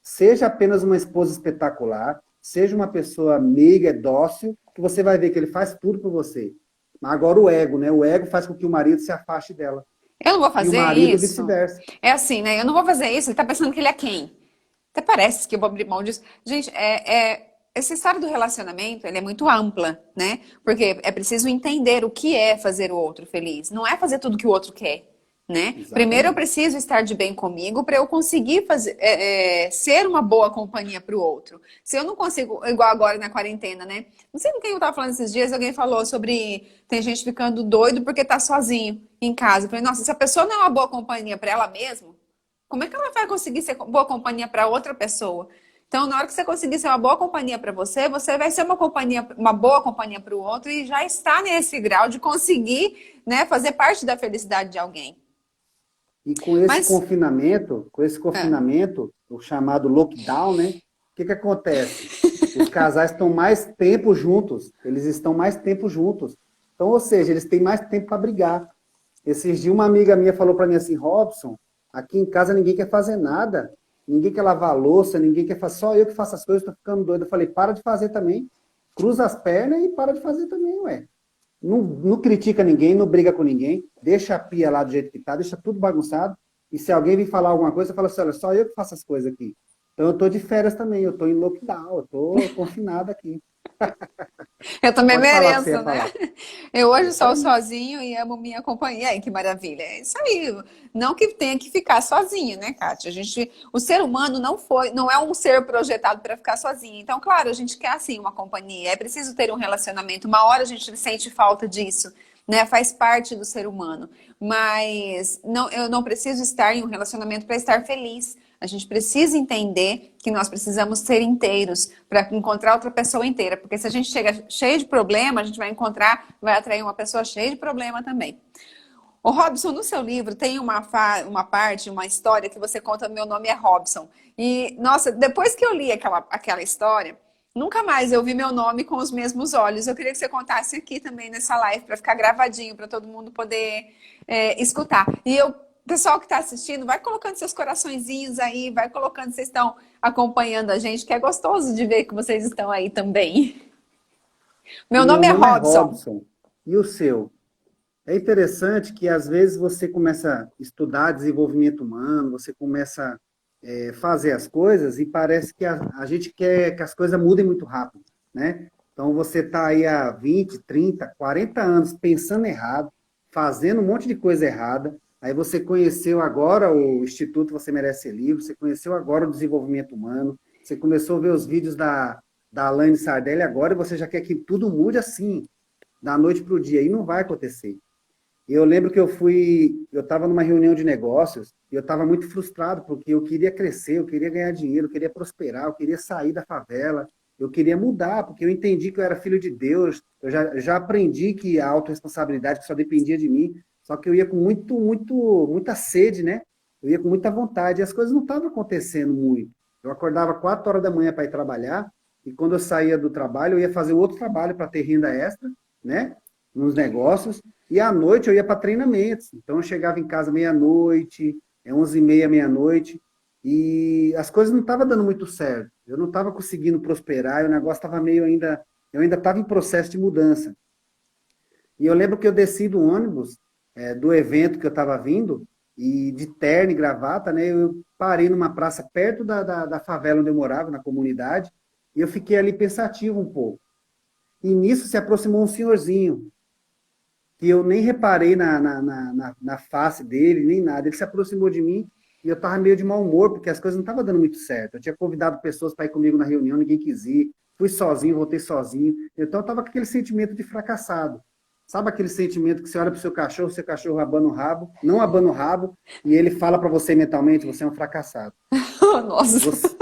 Seja apenas uma esposa espetacular, seja uma pessoa meiga, dócil, que você vai ver que ele faz tudo por você. Mas agora o ego, né? O ego faz com que o marido se afaste dela. eu não vou E o fazer marido isso. vice-versa. É assim, né? Eu não vou fazer isso. Ele tá pensando que ele é quem? Até parece que eu vou abrir mão disso. Gente, essa história do relacionamento, ele é muito ampla, né? Porque é preciso entender o que é fazer o outro feliz. Não é fazer tudo que o outro quer, né? Primeiro eu Exatamente. preciso estar de bem comigo para eu conseguir fazer, ser uma boa companhia para o outro. Se eu não consigo, igual agora na quarentena, né? Não sei com quem eu tava falando esses dias, alguém falou sobre tem gente ficando doido porque tá sozinho em casa. Eu falei, nossa, se a pessoa não é uma boa companhia para ela mesma, como é que ela vai conseguir ser boa companhia para outra pessoa? Então, na hora que você conseguir ser uma boa companhia para você, você vai ser uma companhia, uma boa companhia para o outro e já está nesse grau de conseguir, né, fazer parte da felicidade de alguém. E com esse Mas, confinamento, ah, o chamado lockdown, né? O que acontece? Os casais estão mais tempo juntos, eles estão mais tempo juntos. Então, ou seja, eles têm mais tempo para brigar. Esses dias uma amiga minha falou para mim assim, Robson, aqui em casa ninguém quer fazer nada. ninguém quer lavar a louça, ninguém quer fazer, só eu que faço as coisas, tô ficando doido. Eu falei, para de fazer também. Cruza as pernas e para de fazer também, ué. Não, não critica ninguém, não briga com ninguém, deixa a pia lá do jeito que tá, deixa tudo bagunçado. E se alguém vir falar alguma coisa, fala assim, olha, só eu que faço as coisas aqui. Então eu tô de férias também, eu tô em lockdown, eu tô confinado aqui. Eu também Pode falar o que você mereço, ia né? falar. Eu É hoje isso sou aí. sozinho e amo minha companhia. Ai, que maravilha. É isso aí. Não que tenha que ficar sozinho, né, Kátia? O ser humano não é um ser projetado para ficar sozinho. Então, claro, a gente quer assim uma companhia. É preciso ter um relacionamento. Uma hora a gente sente falta disso, né? Faz parte do ser humano. Mas não, eu não preciso estar em um relacionamento para estar feliz. A gente precisa entender que nós precisamos ser inteiros para encontrar outra pessoa inteira. Porque se a gente chega cheio de problema, a gente vai atrair uma pessoa cheia de problema também. O Robson, no seu livro, tem uma parte, uma história que você conta, meu nome é Robson. E, nossa, depois que eu li aquela história, nunca mais eu vi meu nome com os mesmos olhos. Eu queria que você contasse aqui também nessa live, para ficar gravadinho, para todo mundo poder escutar. Pessoal que está assistindo, vai colocando seus coraçõezinhos aí, vai colocando, vocês estão acompanhando a gente, que é gostoso de ver que vocês estão aí também. O Meu meu nome é nome é Robson. Robson. E o seu? É interessante que às vezes você começa a estudar desenvolvimento humano, você começa a fazer as coisas e parece que a gente quer que as coisas mudem muito rápido, né? Então você está aí há 20, 30, 40 anos pensando errado, fazendo um monte de coisa errada, aí você conheceu agora o Instituto Você Merece Ser Livre, você conheceu agora o desenvolvimento humano, você começou a ver os vídeos da Alaine Sardelli agora e você já quer que tudo mude assim, da noite para o dia, e não vai acontecer. Eu lembro que eu estava numa reunião de negócios e eu estava muito frustrado porque eu queria crescer, eu queria ganhar dinheiro, eu queria prosperar, eu queria sair da favela, eu queria mudar, porque eu entendi que eu era filho de Deus, já aprendi que a autorresponsabilidade que só dependia de mim, só que eu ia com muita sede, né? Eu ia com muita vontade e as coisas não estavam acontecendo muito. Eu acordava 4 horas da manhã para ir trabalhar e quando eu saía do trabalho, eu ia fazer outro trabalho para ter renda extra, né? Nos negócios. E à noite eu ia para treinamentos. Então eu chegava em casa meia-noite, 11h30, meia-noite, e as coisas não estavam dando muito certo. Eu não estava conseguindo prosperar, e o negócio estava meio ainda. Eu ainda estava em processo de mudança. E eu lembro que eu desci do ônibus, do evento que eu estava vindo, e de terno e gravata, né? Eu parei numa praça perto da favela onde eu morava, na comunidade, e eu fiquei ali pensativo um pouco. E nisso se aproximou um senhorzinho, que eu nem reparei na face dele, nem nada. Ele se aproximou de mim e eu estava meio de mau humor, porque as coisas não estavam dando muito certo. Eu tinha convidado pessoas para ir comigo na reunião, ninguém quis ir. Fui sozinho, voltei sozinho. Então eu estava com aquele sentimento de fracassado. Sabe aquele sentimento que você olha para o seu cachorro abana o rabo, não abana o rabo, e ele fala para você mentalmente, você é um fracassado. Nossa. Você,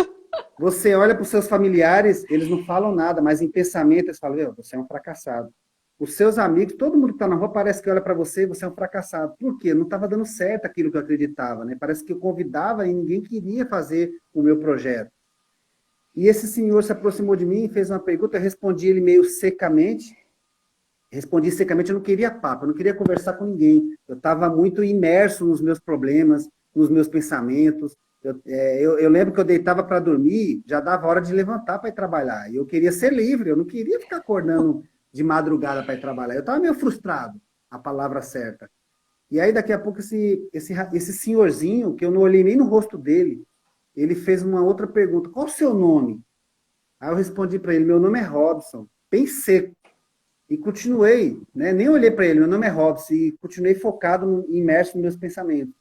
você olha para os seus familiares, eles não falam nada, mas em pensamento eles falam, você é um fracassado. Os seus amigos, todo mundo que está na rua parece que olha para você e você é um fracassado. Por quê? Não estava dando certo aquilo que eu acreditava, né? Parece que eu convidava e ninguém queria fazer o meu projeto. E esse senhor se aproximou de mim e fez uma pergunta, eu respondi ele meio secamente. Respondi secamente, eu não queria papo, eu não queria conversar com ninguém. Eu estava muito imerso nos meus problemas, nos meus pensamentos. Eu lembro que eu deitava para dormir, já dava hora de levantar para ir trabalhar. E eu queria ser livre, eu não queria ficar acordando de madrugada para ir trabalhar. Eu estava meio frustrado, a palavra certa. E aí, daqui a pouco, esse senhorzinho, que eu não olhei nem no rosto dele, ele fez uma outra pergunta: qual o seu nome? Aí eu respondi para ele: meu nome é Robson, bem seco. E continuei, né? Nem olhei para ele, meu nome é Robson, e continuei focado, imerso nos meus pensamentos.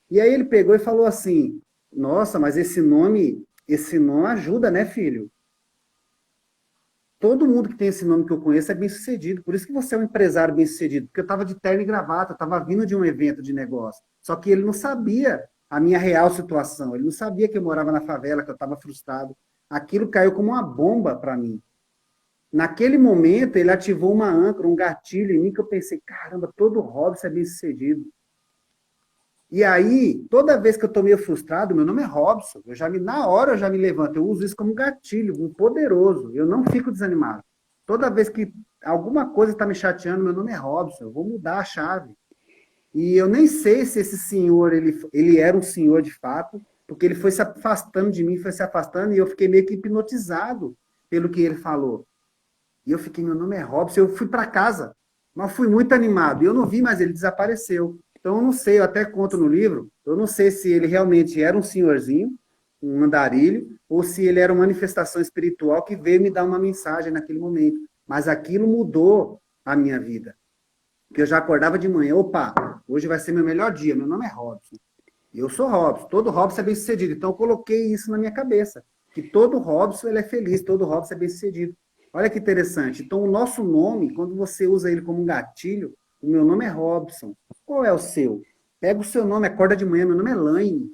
E aí ele pegou e falou assim: nossa, mas esse nome ajuda, né, filho? Todo mundo que tem esse nome que eu conheço é bem-sucedido. Por isso que você é um empresário bem-sucedido. Porque eu estava de terno e gravata, eu estava vindo de um evento de negócio. Só que ele não sabia a minha real situação. Ele não sabia que eu morava na favela, que eu estava frustrado. Aquilo caiu como uma bomba para mim. Naquele momento, ele ativou uma âncora, um gatilho em mim, que eu pensei, caramba, todo Robson é bem-sucedido. E aí, toda vez que eu estou meio frustrado, meu nome é Robson. Na hora eu já me levanto. Eu uso isso como um gatilho, um poderoso. Eu não fico desanimado. Toda vez que alguma coisa está me chateando, meu nome é Robson. Eu vou mudar a chave. E eu nem sei se esse senhor, ele era um senhor de fato, porque ele foi se afastando de mim, foi se afastando, e eu fiquei meio que hipnotizado pelo que ele falou. E eu fiquei, meu nome é Robson, eu fui para casa, mas fui muito animado, e eu não vi mais, ele desapareceu. Então eu não sei, eu até conto no livro, eu não sei se ele realmente era um senhorzinho, um andarilho, ou se ele era uma manifestação espiritual que veio me dar uma mensagem naquele momento. Mas aquilo mudou a minha vida. Porque eu já acordava de manhã, opa, hoje vai ser meu melhor dia, meu nome é Robson. E eu sou Robson, todo Robson é bem-sucedido. Então eu coloquei isso na minha cabeça, que todo Robson ele é feliz, todo Robson é bem-sucedido. Olha que interessante. Então o nosso nome, quando você usa ele como um gatilho, o meu nome é Robson. Qual é o seu? Pega o seu nome, acorda de manhã, meu nome é Laine,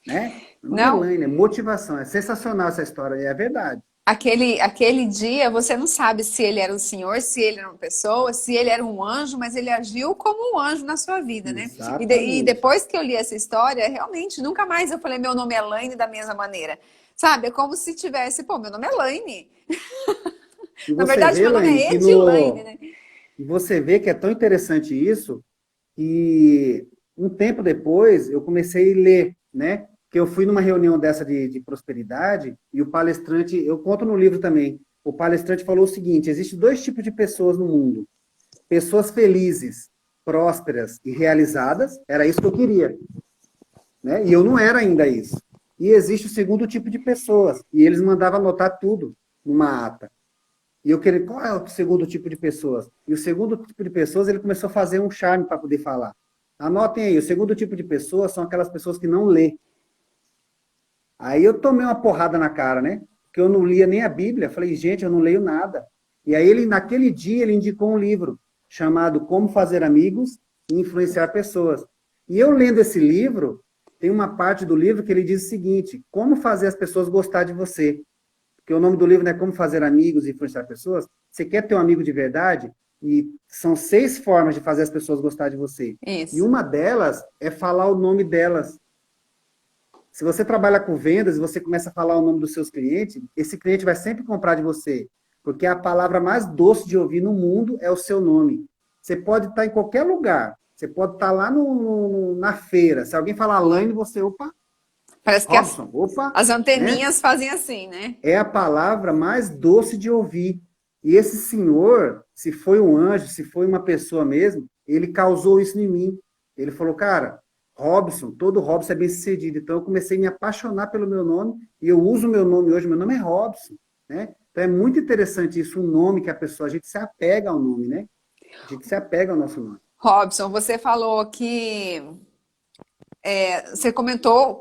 né? Meu nome é Não, Laine, é motivação. É sensacional essa história, é verdade. aquele dia você não sabe se ele era um senhor, se ele era uma pessoa, se ele era um anjo, mas ele agiu como um anjo na sua vida, né? E Exatamente. depois que eu li essa história, realmente, nunca mais eu falei meu nome é Laine da mesma maneira. Sabe? É como se tivesse, pô, meu nome é Laine. E Na você verdade, vê, meu nome Laine, é que Edilaine, no, né? e você vê que é tão interessante isso, que um tempo depois eu comecei a ler, né? Que eu fui numa reunião dessa de prosperidade e o palestrante, eu conto no livro também, o palestrante falou o seguinte: existem dois tipos de pessoas no mundo. Pessoas felizes, prósperas e realizadas, era isso que eu queria, né? E eu não era ainda isso. E existe o segundo tipo de pessoas, e eles mandavam anotar tudo numa ata. E eu queria, qual é o segundo tipo de pessoas? E o segundo tipo de pessoas, ele começou a fazer um charme para poder falar. Anotem aí, o segundo tipo de pessoas são aquelas pessoas que não lê. Aí eu tomei uma porrada na cara, né? Porque eu não lia nem a Bíblia. Falei, gente, eu não leio nada. E aí ele, naquele dia, ele indicou um livro chamado Como Fazer Amigos e Influenciar Pessoas. E eu lendo esse livro, tem uma parte do livro que ele diz o seguinte: como fazer as pessoas gostar de você. Porque o nome do livro não é Como Fazer Amigos e Influenciar Pessoas. Você quer ter um amigo de verdade? E são 6 formas de fazer as pessoas gostar de você. E Isso. uma delas é falar o nome delas. Se você trabalha com vendas e você começa a falar o nome dos seus clientes, esse cliente vai sempre comprar de você. Porque a palavra mais doce de ouvir no mundo é o seu nome. Você pode estar em qualquer lugar. Você pode estar lá na feira. Se alguém falar Laine, você, opa, Parece que Robson, opa, as né? anteninhas fazem assim, né? É a palavra mais doce de ouvir. E esse senhor, se foi um anjo, se foi uma pessoa mesmo, ele causou isso em mim. Ele falou, cara, Robson, todo Robson é bem-sucedido. Então eu comecei a me apaixonar pelo meu nome, e eu uso o meu nome hoje, meu nome é Robson, né? Então é muito interessante isso, um nome que a pessoa, a gente se apega ao nome, né? A gente se apega ao nosso nome. Robson, você falou que você contou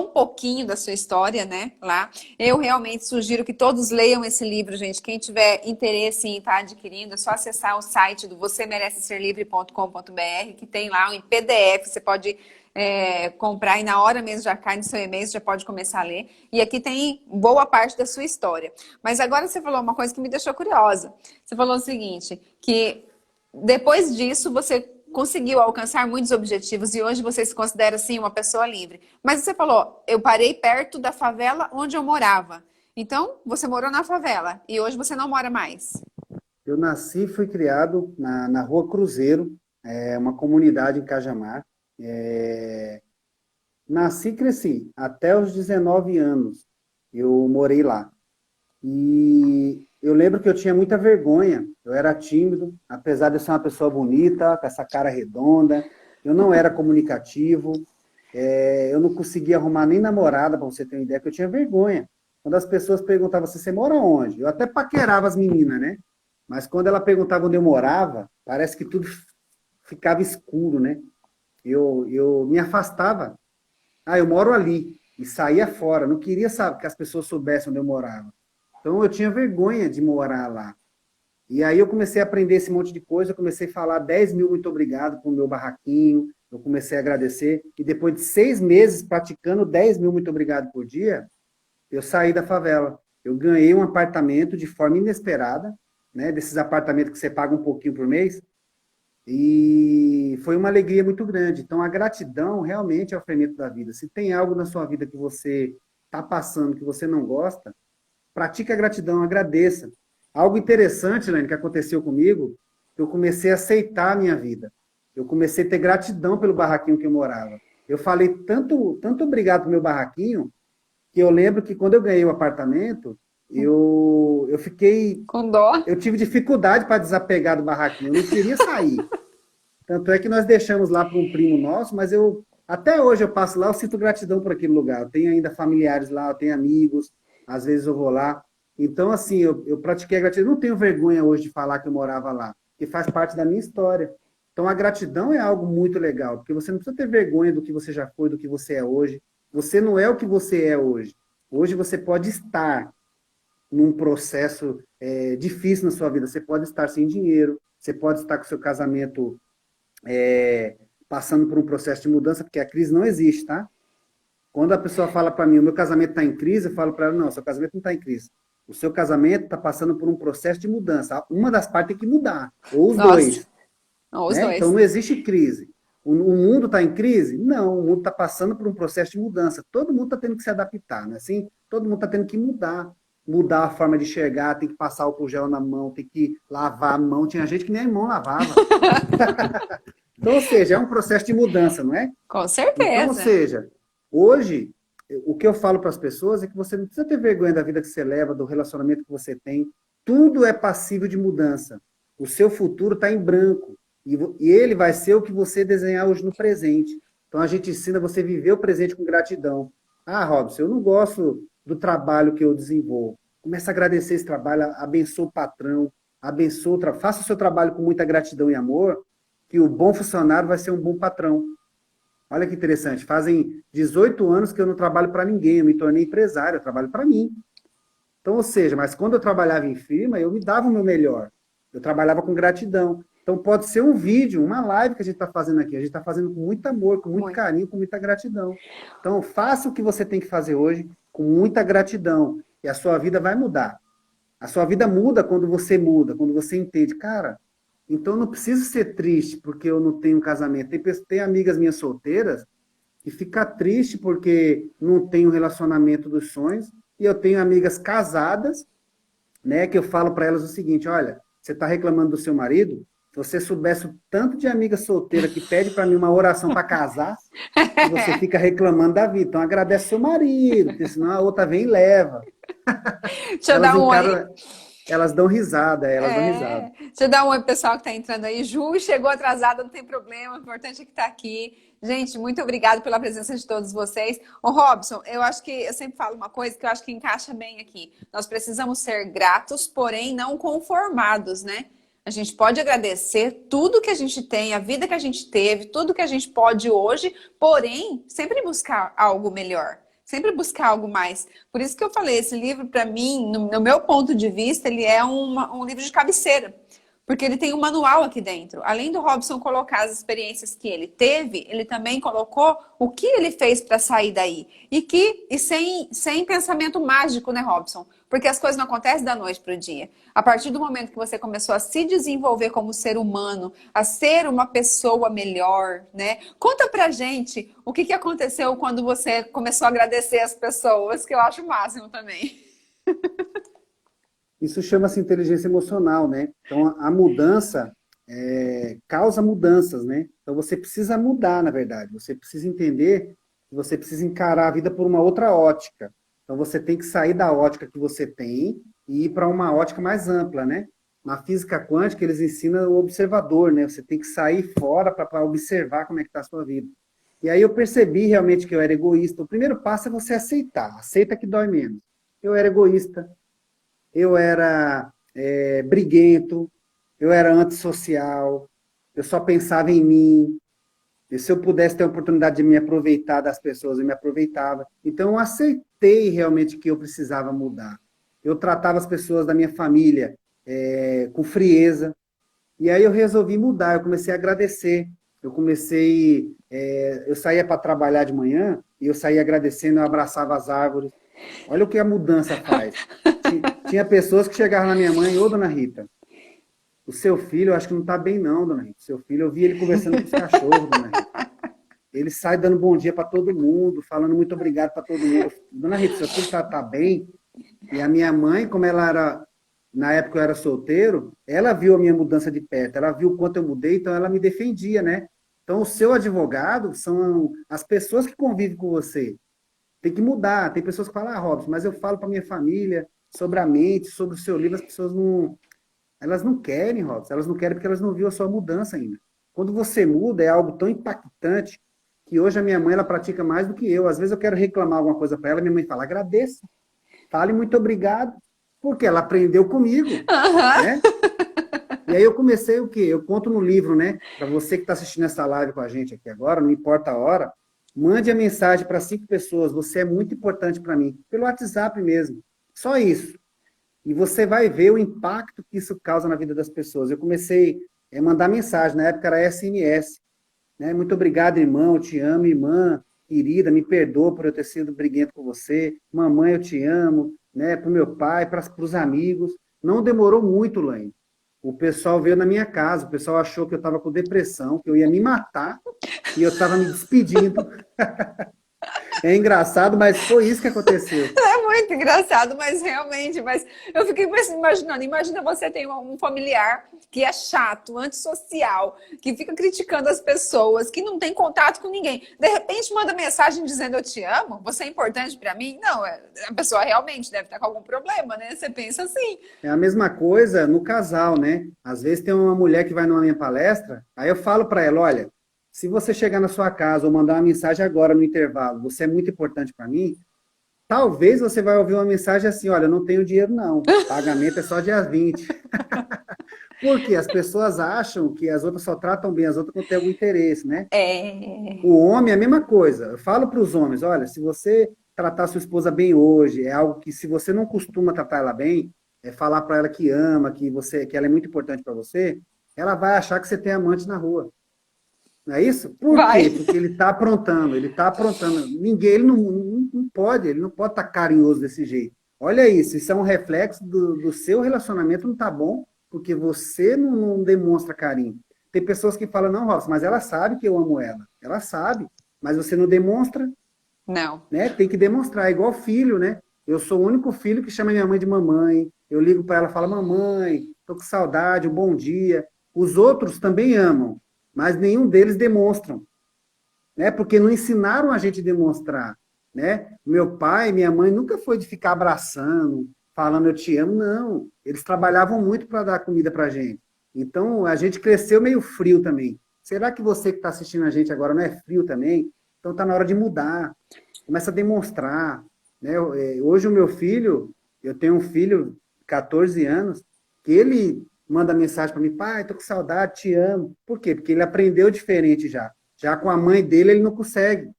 um pouquinho da sua história, né, lá. Eu realmente sugiro que todos leiam esse livro, gente. Quem tiver interesse em estar adquirindo, é só acessar o site do vocêmereceserlivre.com.br, que tem lá em PDF, você pode comprar e na hora mesmo já cai no seu e-mail, você já pode começar a ler. E aqui tem boa parte da sua história. Mas agora você falou uma coisa que me deixou curiosa. Você falou o seguinte, que depois disso você conseguiu alcançar muitos objetivos e hoje você se considera, assim, uma pessoa livre. Mas você falou, eu parei perto da favela onde eu morava. Então, você morou na favela e hoje você não mora mais. Eu nasci e fui criado na Rua Cruzeiro, uma comunidade em Cajamar. Nasci e cresci. Até os 19 anos eu morei lá. E eu lembro que eu tinha muita vergonha. Eu era tímido, apesar de eu ser uma pessoa bonita, com essa cara redonda. Eu não era comunicativo. Eu não conseguia arrumar nem namorada, para você ter uma ideia, que eu tinha vergonha. Quando as pessoas perguntavam assim, você mora onde? Eu até paquerava as meninas, né? Mas quando ela perguntava onde eu morava, parece que tudo ficava escuro, né? Eu me afastava. Ah, eu moro ali. E saía fora. Não queria, sabe, que as pessoas soubessem onde eu morava. Então eu tinha vergonha de morar lá. E aí eu comecei a aprender esse monte de coisa, eu comecei a falar 10 mil muito obrigado para o meu barraquinho, eu comecei a agradecer. E depois de 6 meses praticando 10 mil muito obrigado por dia, eu saí da favela. Eu ganhei um apartamento de forma inesperada, né? Desses apartamentos que você paga um pouquinho por mês. E foi uma alegria muito grande. Então, a gratidão realmente é o fermento da vida. Se tem algo na sua vida que você está passando que você não gosta, pratique a gratidão, agradeça. Algo interessante, Lene, que aconteceu comigo, eu comecei a aceitar a minha vida. Eu comecei a ter gratidão pelo barraquinho que eu morava. Eu falei tanto obrigado pro meu barraquinho, que eu lembro que quando eu ganhei o apartamento, eu fiquei, Com dó. eu tive dificuldade para desapegar do barraquinho, eu não queria sair. Tanto é que nós deixamos lá para um primo nosso, mas até hoje eu passo lá, eu sinto gratidão por aquele lugar. Eu tenho ainda familiares lá, eu tenho amigos, às vezes eu vou lá. Então, assim, eu pratiquei a gratidão. Eu não tenho vergonha hoje de falar que eu morava lá, que faz parte da minha história. Então, a gratidão é algo muito legal, porque você não precisa ter vergonha do que você já foi, do que você é hoje. Você não é o que você é hoje. Hoje você pode estar num processo difícil na sua vida. Você pode estar sem dinheiro, você pode estar com o seu casamento passando por um processo de mudança, porque a crise não existe, tá? Quando a pessoa fala para mim, o meu casamento está em crise, eu falo para ela, não, seu casamento não está em crise. O seu casamento está passando por um processo de mudança. Uma das partes tem que mudar, ou os Nossa, dois. não, os Né? Então dois. não existe crise. O mundo está em crise? Não, o mundo está passando por um processo de mudança. Todo mundo está tendo que se adaptar, né? Assim, todo mundo está tendo que mudar a forma de enxergar, tem que passar álcool gel na mão, tem que lavar a mão. Tinha gente que nem a mão lavava. Então, ou seja, é um processo de mudança, não é? Com Então, ou certeza. seja, hoje, o que eu falo para as pessoas é que você não precisa ter vergonha da vida que você leva, do relacionamento que você tem. Tudo é passível de mudança. O seu futuro está em branco. E ele vai ser o que você desenhar hoje no presente. Então, a gente ensina você a viver o presente com gratidão. Ah, Robson, eu não gosto do trabalho que eu desenvolvo. Comece a agradecer esse trabalho, abençoe o patrão, faça o seu trabalho com muita gratidão e amor, que o bom funcionário vai ser um bom patrão. Olha que interessante, fazem 18 anos que eu não trabalho para ninguém, eu me tornei empresário, eu trabalho para mim. Então, ou seja, mas quando eu trabalhava em firma, eu me dava o meu melhor. Eu trabalhava com gratidão. Então, pode ser um vídeo, uma live que a gente está fazendo aqui. A gente está fazendo com muito amor, com muito Muito. carinho, com muita gratidão. Então, faça o que você tem que fazer hoje com muita gratidão. E a sua vida vai mudar. A sua vida muda, quando você entende, cara, então não preciso ser triste porque eu não tenho um casamento. Tem amigas minhas solteiras que ficam tristes porque não tem um relacionamento dos sonhos, e eu tenho amigas casadas, né, que eu falo para elas o seguinte, olha, você está reclamando do seu marido? Se você soubesse o tanto de amiga solteira que pede para mim uma oração para casar, e você fica reclamando da vida. Então agradece seu marido, porque senão a outra vem e leva. Deixa eu Elas dar um oi. encaram, elas dão risada. Deixa eu dar um oi pro pessoal que tá entrando aí. Ju chegou atrasada, não tem problema. O importante é que tá aqui. Gente, muito obrigada pela presença de todos vocês. Ô, Robson, eu acho que eu sempre falo uma coisa que eu acho que encaixa bem aqui. Nós precisamos ser gratos, porém não conformados, né? A gente pode agradecer tudo que a gente tem, a vida que a gente teve, tudo que a gente pode hoje, porém, sempre buscar algo melhor. Sempre buscar algo mais. Por isso que eu falei, esse livro, para mim, no meu ponto de vista, ele é um livro de cabeceira. Porque ele tem um manual aqui dentro. Além do Robson colocar as experiências que ele teve, ele também colocou o que ele fez para sair daí. E sem pensamento mágico, né, Robson? Porque as coisas não acontecem da noite para o dia. A partir do momento que você começou a se desenvolver como ser humano, a ser uma pessoa melhor, né? Conta pra gente o que aconteceu quando você começou a agradecer as pessoas, que eu acho o máximo também. Isso chama-se inteligência emocional, né? Então, a mudança causa mudanças, né? Então, você precisa mudar, na verdade. Você precisa entender que você precisa encarar a vida por uma outra ótica. Então, você tem que sair da ótica que você tem e ir para uma ótica mais ampla, né? Na física quântica, eles ensinam o observador, né? Você tem que sair fora para observar como é que está a sua vida. E aí eu percebi realmente que eu era egoísta. O primeiro passo é você aceitar. Aceita que dói menos. Eu era egoísta, eu era briguento, eu era antissocial, eu só pensava em mim. E se eu pudesse ter a oportunidade de me aproveitar das pessoas, eu me aproveitava. Então, eu aceitei realmente que eu precisava mudar. Eu tratava as pessoas da minha família com frieza. E aí eu resolvi mudar, eu comecei a agradecer. Eu saía para trabalhar de manhã e eu saía agradecendo, eu abraçava as árvores. Olha o que a mudança faz. Tinha pessoas que chegavam na minha mãe, ô, dona Rita, o seu filho, eu acho que não está bem não, dona Rita. O seu filho, eu vi ele conversando com os cachorros, dona Rita. Ele sai dando bom dia para todo mundo, falando muito obrigado para todo mundo. Dona Rita, seu filho está bem? E a minha mãe, como ela era, na época eu era solteiro, ela viu a minha mudança de perto, ela viu o quanto eu mudei, então ela me defendia, né? Então, o seu advogado são as pessoas que convivem com você. Tem que mudar. Tem pessoas que falam, Robson, mas eu falo para minha família sobre a mente, sobre o seu livro, as pessoas não, elas não querem, Robson. Elas não querem porque elas não viram a sua mudança ainda. Quando você muda, é algo tão impactante que hoje a minha mãe, ela pratica mais do que eu. Às vezes eu quero reclamar alguma coisa para ela, minha mãe fala, agradeça, fale muito obrigado, porque ela aprendeu comigo, Aham. né? E aí eu comecei o quê? Eu conto no livro, né? Para você que está assistindo essa live com a gente aqui agora, não importa a hora, mande a mensagem para 5 pessoas. Você é muito importante para mim. Pelo WhatsApp mesmo. Só isso. E você vai ver o impacto que isso causa na vida das pessoas. Eu comecei a mandar mensagem, na época era SMS. Né? Muito obrigado, irmão, eu te amo, irmã, querida, me perdoa por eu ter sido briguento com você. Mamãe, eu te amo. Né? Para o meu pai, para os amigos. Não demorou muito, Laine. O pessoal veio na minha casa, o pessoal achou que eu estava com depressão, que eu ia me matar, e eu estava me despedindo. É engraçado, mas foi isso que aconteceu. É muito engraçado, mas realmente, mas eu fiquei imaginando, imagina você tem um familiar que é chato, antissocial, que fica criticando as pessoas, que não tem contato com ninguém. De repente manda mensagem dizendo eu te amo, você é importante para mim? Não, a pessoa realmente deve estar com algum problema, né? Você pensa assim. É a mesma coisa no casal, né? Às vezes tem uma mulher que vai numa minha palestra, aí eu falo para ela, olha, se você chegar na sua casa ou mandar uma mensagem agora no intervalo, você é muito importante para mim, talvez você vai ouvir uma mensagem assim, olha, eu não tenho dinheiro não, pagamento é só dia 20. Porque as pessoas acham que as outras só tratam bem as outras quando tem algum interesse, né? É. O homem é a mesma coisa. Eu falo para os homens, olha, se você tratar sua esposa bem hoje, é algo que se você não costuma tratar ela bem, é falar para ela que ama, que ela é muito importante para você, ela vai achar que você tem amante na rua. Não é isso? Por Vai. quê? Porque ele está aprontando, ele está aprontando. Ninguém, ele não pode estar carinhoso desse jeito. Olha isso é um reflexo do seu relacionamento não está bom, porque você não demonstra carinho. Tem pessoas que falam, não, Robson, mas ela sabe que eu amo ela. Ela sabe, mas você não demonstra, Não. né? Tem que demonstrar, é igual filho, né? Eu sou o único filho que chama minha mãe de mamãe. Eu ligo para ela e falo, mamãe, tô com saudade, um bom dia. Os outros também amam, mas nenhum deles demonstram, né? Porque não ensinaram a gente a demonstrar, né? Meu pai e minha mãe nunca foi de ficar abraçando, falando eu te amo, não. Eles trabalhavam muito para dar comida para a gente. Então, a gente cresceu meio frio também. Será que você que está assistindo a gente agora não é frio também? Então, está na hora de mudar. Começa a demonstrar, né? Hoje o meu filho, eu tenho um filho, 14 anos, que ele manda mensagem para mim, pai, tô com saudade, te amo. Por quê? Porque ele aprendeu diferente já. Já com a mãe dele, ele não consegue,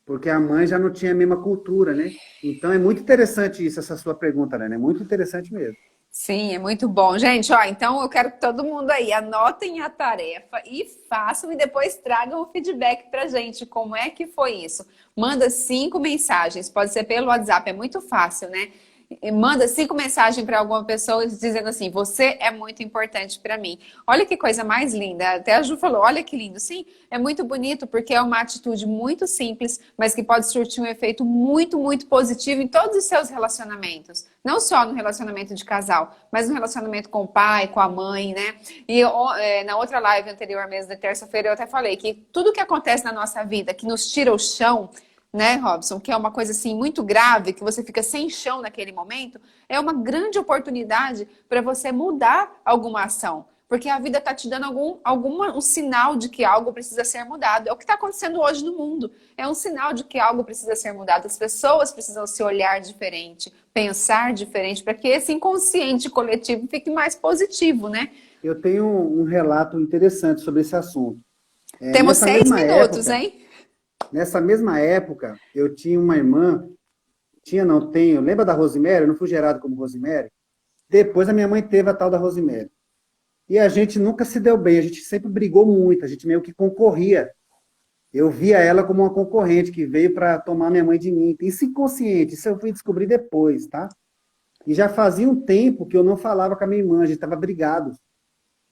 porque a mãe já não tinha a mesma cultura, né? Então é muito interessante isso, essa sua pergunta, né? É muito interessante mesmo. Sim, é muito bom. Gente, ó, então eu quero que todo mundo aí anotem a tarefa e façam e depois tragam o feedback pra gente. Como é que foi isso? Manda 5 mensagens, pode ser pelo WhatsApp, é muito fácil, né? E manda 5 mensagens para alguma pessoa dizendo assim: você é muito importante para mim. Olha que coisa mais linda. Até a Ju falou: olha que lindo. Sim, é muito bonito porque é uma atitude muito simples, mas que pode surtir um efeito muito, muito positivo em todos os seus relacionamentos. Não só no relacionamento de casal, mas no relacionamento com o pai, com a mãe, né? E na outra live anterior mesmo, da terça-feira, eu até falei que tudo que acontece na nossa vida que nos tira o chão, né, Robson, que é uma coisa assim muito grave, que você fica sem chão naquele momento, é uma grande oportunidade para você mudar alguma ação. Porque a vida está te dando um sinal de que algo precisa ser mudado. É o que está acontecendo hoje no mundo. É um sinal de que algo precisa ser mudado. As pessoas precisam se olhar diferente, pensar diferente, para que esse inconsciente coletivo fique mais positivo, né? Eu tenho um relato interessante sobre esse assunto. Temos Nessa 6 mesma minutos, época, hein? eu tinha uma irmã, tinha não, tenho, lembra da Rosemary? Eu não fui gerado como Rosemary? Depois a minha mãe teve a tal da Rosemary. E a gente nunca se deu bem, a gente sempre brigou muito, a gente meio que concorria. Eu via ela como uma concorrente que veio para tomar minha mãe de mim. Isso inconsciente, isso eu fui descobrir depois, tá? E já fazia um tempo que eu não falava com a minha irmã, a gente estava brigado,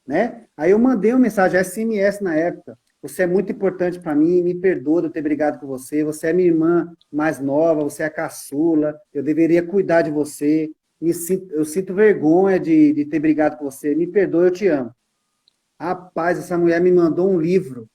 né? Aí eu mandei uma mensagem, SMS na época. Você é muito importante para mim, me perdoa de eu ter brigado com você. Você é minha irmã mais nova, você é a caçula, eu deveria cuidar de você. Eu sinto vergonha de ter brigado com você. Me perdoa, eu te amo. Rapaz, essa mulher me mandou um livro.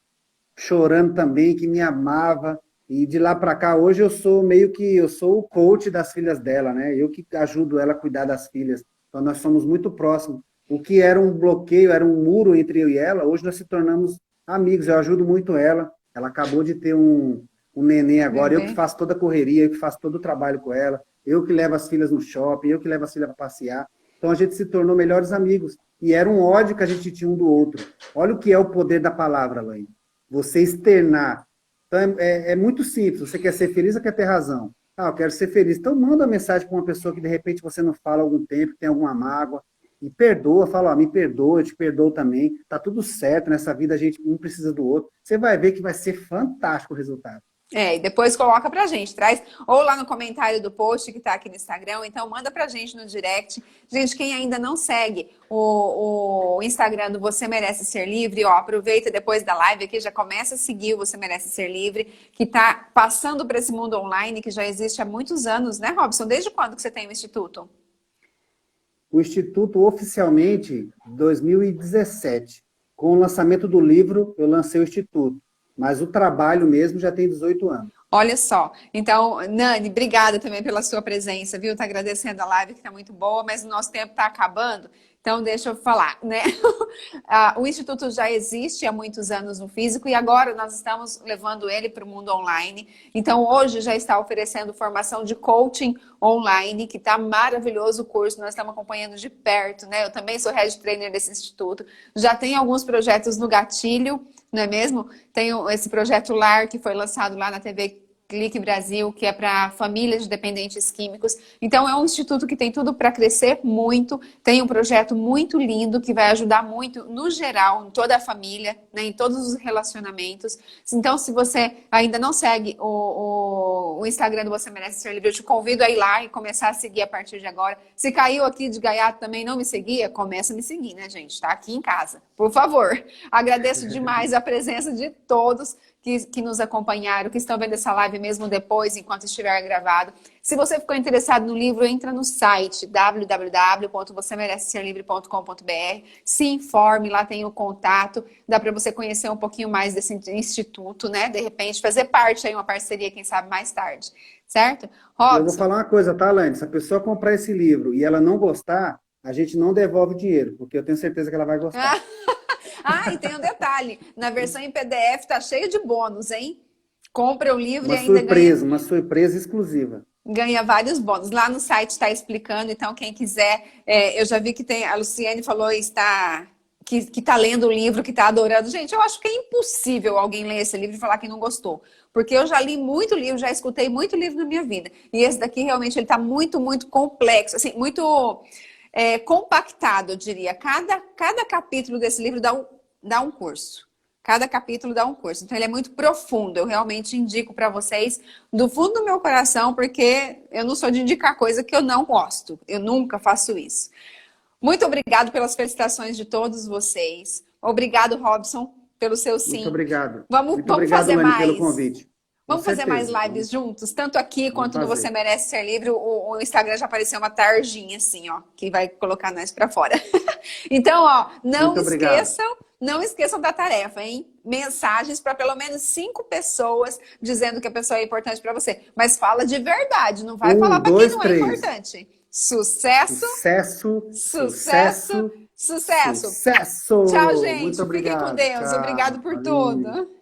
chorando também, que me amava. E de lá para cá, hoje eu sou meio que eu sou o coach das filhas dela, né? Eu que ajudo ela a cuidar das filhas. Então nós somos muito próximos. O que era um bloqueio, era um muro entre eu e ela, hoje nós se tornamos amigos. Eu ajudo muito ela. Ela acabou de ter um neném agora. Eu que Bebê. faço toda a correria, eu que faço todo o trabalho com ela. Eu que levo as filhas no shopping, eu que levo as filhas para passear. Então a gente se tornou melhores amigos. E era um ódio que a gente tinha um do outro. Olha o que é o poder da palavra, Laine. Você externar. Então é muito simples. Você quer ser feliz ou quer ter razão? Ah, eu quero ser feliz. Então manda uma mensagem para uma pessoa que de repente você não fala há algum tempo, que tem alguma mágoa, e perdoa, fala, ó, me perdoa, eu te perdoo também. Tá tudo certo nessa vida, a gente um precisa do outro. Você vai ver que vai ser fantástico o resultado. E depois coloca pra gente, traz ou lá no comentário do post que tá aqui no Instagram, ou então manda pra gente no direct. Gente, quem ainda não segue o Instagram do Você Merece Ser Livre, ó, aproveita depois da live aqui, já começa a seguir o Você Merece Ser Livre, que tá passando para esse mundo online, que já existe há muitos anos, né, Robson? Desde quando que você tem o Instituto? O Instituto, oficialmente, 2017. Com o lançamento do livro, eu lancei o Instituto. Mas o trabalho mesmo já tem 18 anos. Olha só. Então, Nani, obrigada também pela sua presença, viu? Tá agradecendo a live que tá muito boa, mas o nosso tempo tá acabando. Então, deixa eu falar, né? O Instituto já existe há muitos anos no físico e agora nós estamos levando ele para o mundo online. Então, hoje já está oferecendo formação de coaching online, que está maravilhoso o curso, nós estamos acompanhando de perto, né? Eu também sou head trainer desse instituto. Já tem alguns projetos no gatilho, não é mesmo? Tem esse projeto LAR, que foi lançado lá na TV Clique Brasil, que é para famílias de dependentes químicos. Então, é um instituto que tem tudo para crescer muito, tem um projeto muito lindo que vai ajudar muito, no geral, em toda a família, né, em todos os relacionamentos. Então, se você ainda não segue o Instagram do Você Merece Ser Livre, eu te convido a ir lá e começar a seguir a partir de agora. Se caiu aqui de gaiato também não me seguia, começa a me seguir, né, gente? Tá aqui em casa, por favor. Agradeço demais a presença de todos que nos acompanharam, que estão vendo essa live mesmo depois, enquanto estiver gravado. Se você ficou interessado no livro, entra no site www.vocemereceserlivre.com.br, se informe, lá tem o contato, dá para você conhecer um pouquinho mais desse instituto, né? De repente, fazer parte aí, uma parceria, quem sabe, mais tarde, certo? Eu vou Robson. falar uma coisa, tá, Laine? Se a pessoa comprar esse livro e ela não gostar, a gente não devolve o dinheiro, porque eu tenho certeza que ela vai gostar. E tem um detalhe, na versão em PDF tá cheio de bônus, hein? Compra o livro e ainda ganha... Uma surpresa exclusiva. Ganha vários bônus. Lá no site está explicando, então quem quiser, eu já vi que tem, a Luciane falou que está lendo o livro, que está adorando. Gente, eu acho que é impossível alguém ler esse livro e falar que não gostou. Porque eu já li muito livro, já escutei muito livro na minha vida. E esse daqui realmente ele está muito, muito complexo, assim, muito compactado, eu diria. Cada capítulo desse livro dá um curso. Cada capítulo dá um curso. Então, ele é muito profundo. Eu realmente indico para vocês do fundo do meu coração, porque eu não sou de indicar coisa que eu não gosto. Eu nunca faço isso. Muito obrigado pelas felicitações de todos vocês. Obrigado, Robson, pelo seu sim. Muito obrigado. Vamos obrigado, fazer Laine, mais. pelo convite. Vamos fazer mais lives juntos, tanto aqui quanto no Você Merece Ser Livre. O Instagram já apareceu uma tarjinha assim, ó, que vai colocar nós para fora. Então, ó, não esqueçam da tarefa, hein? Mensagens para pelo menos 5 pessoas dizendo que a pessoa é importante para você. Mas fala de verdade, não vai falar para quem não é importante. Sucesso! Sucesso! Sucesso! Sucesso! Sucesso! Tchau, gente. Muito obrigado. Fiquem com Deus. Tchau. Obrigado por Valeu. tudo.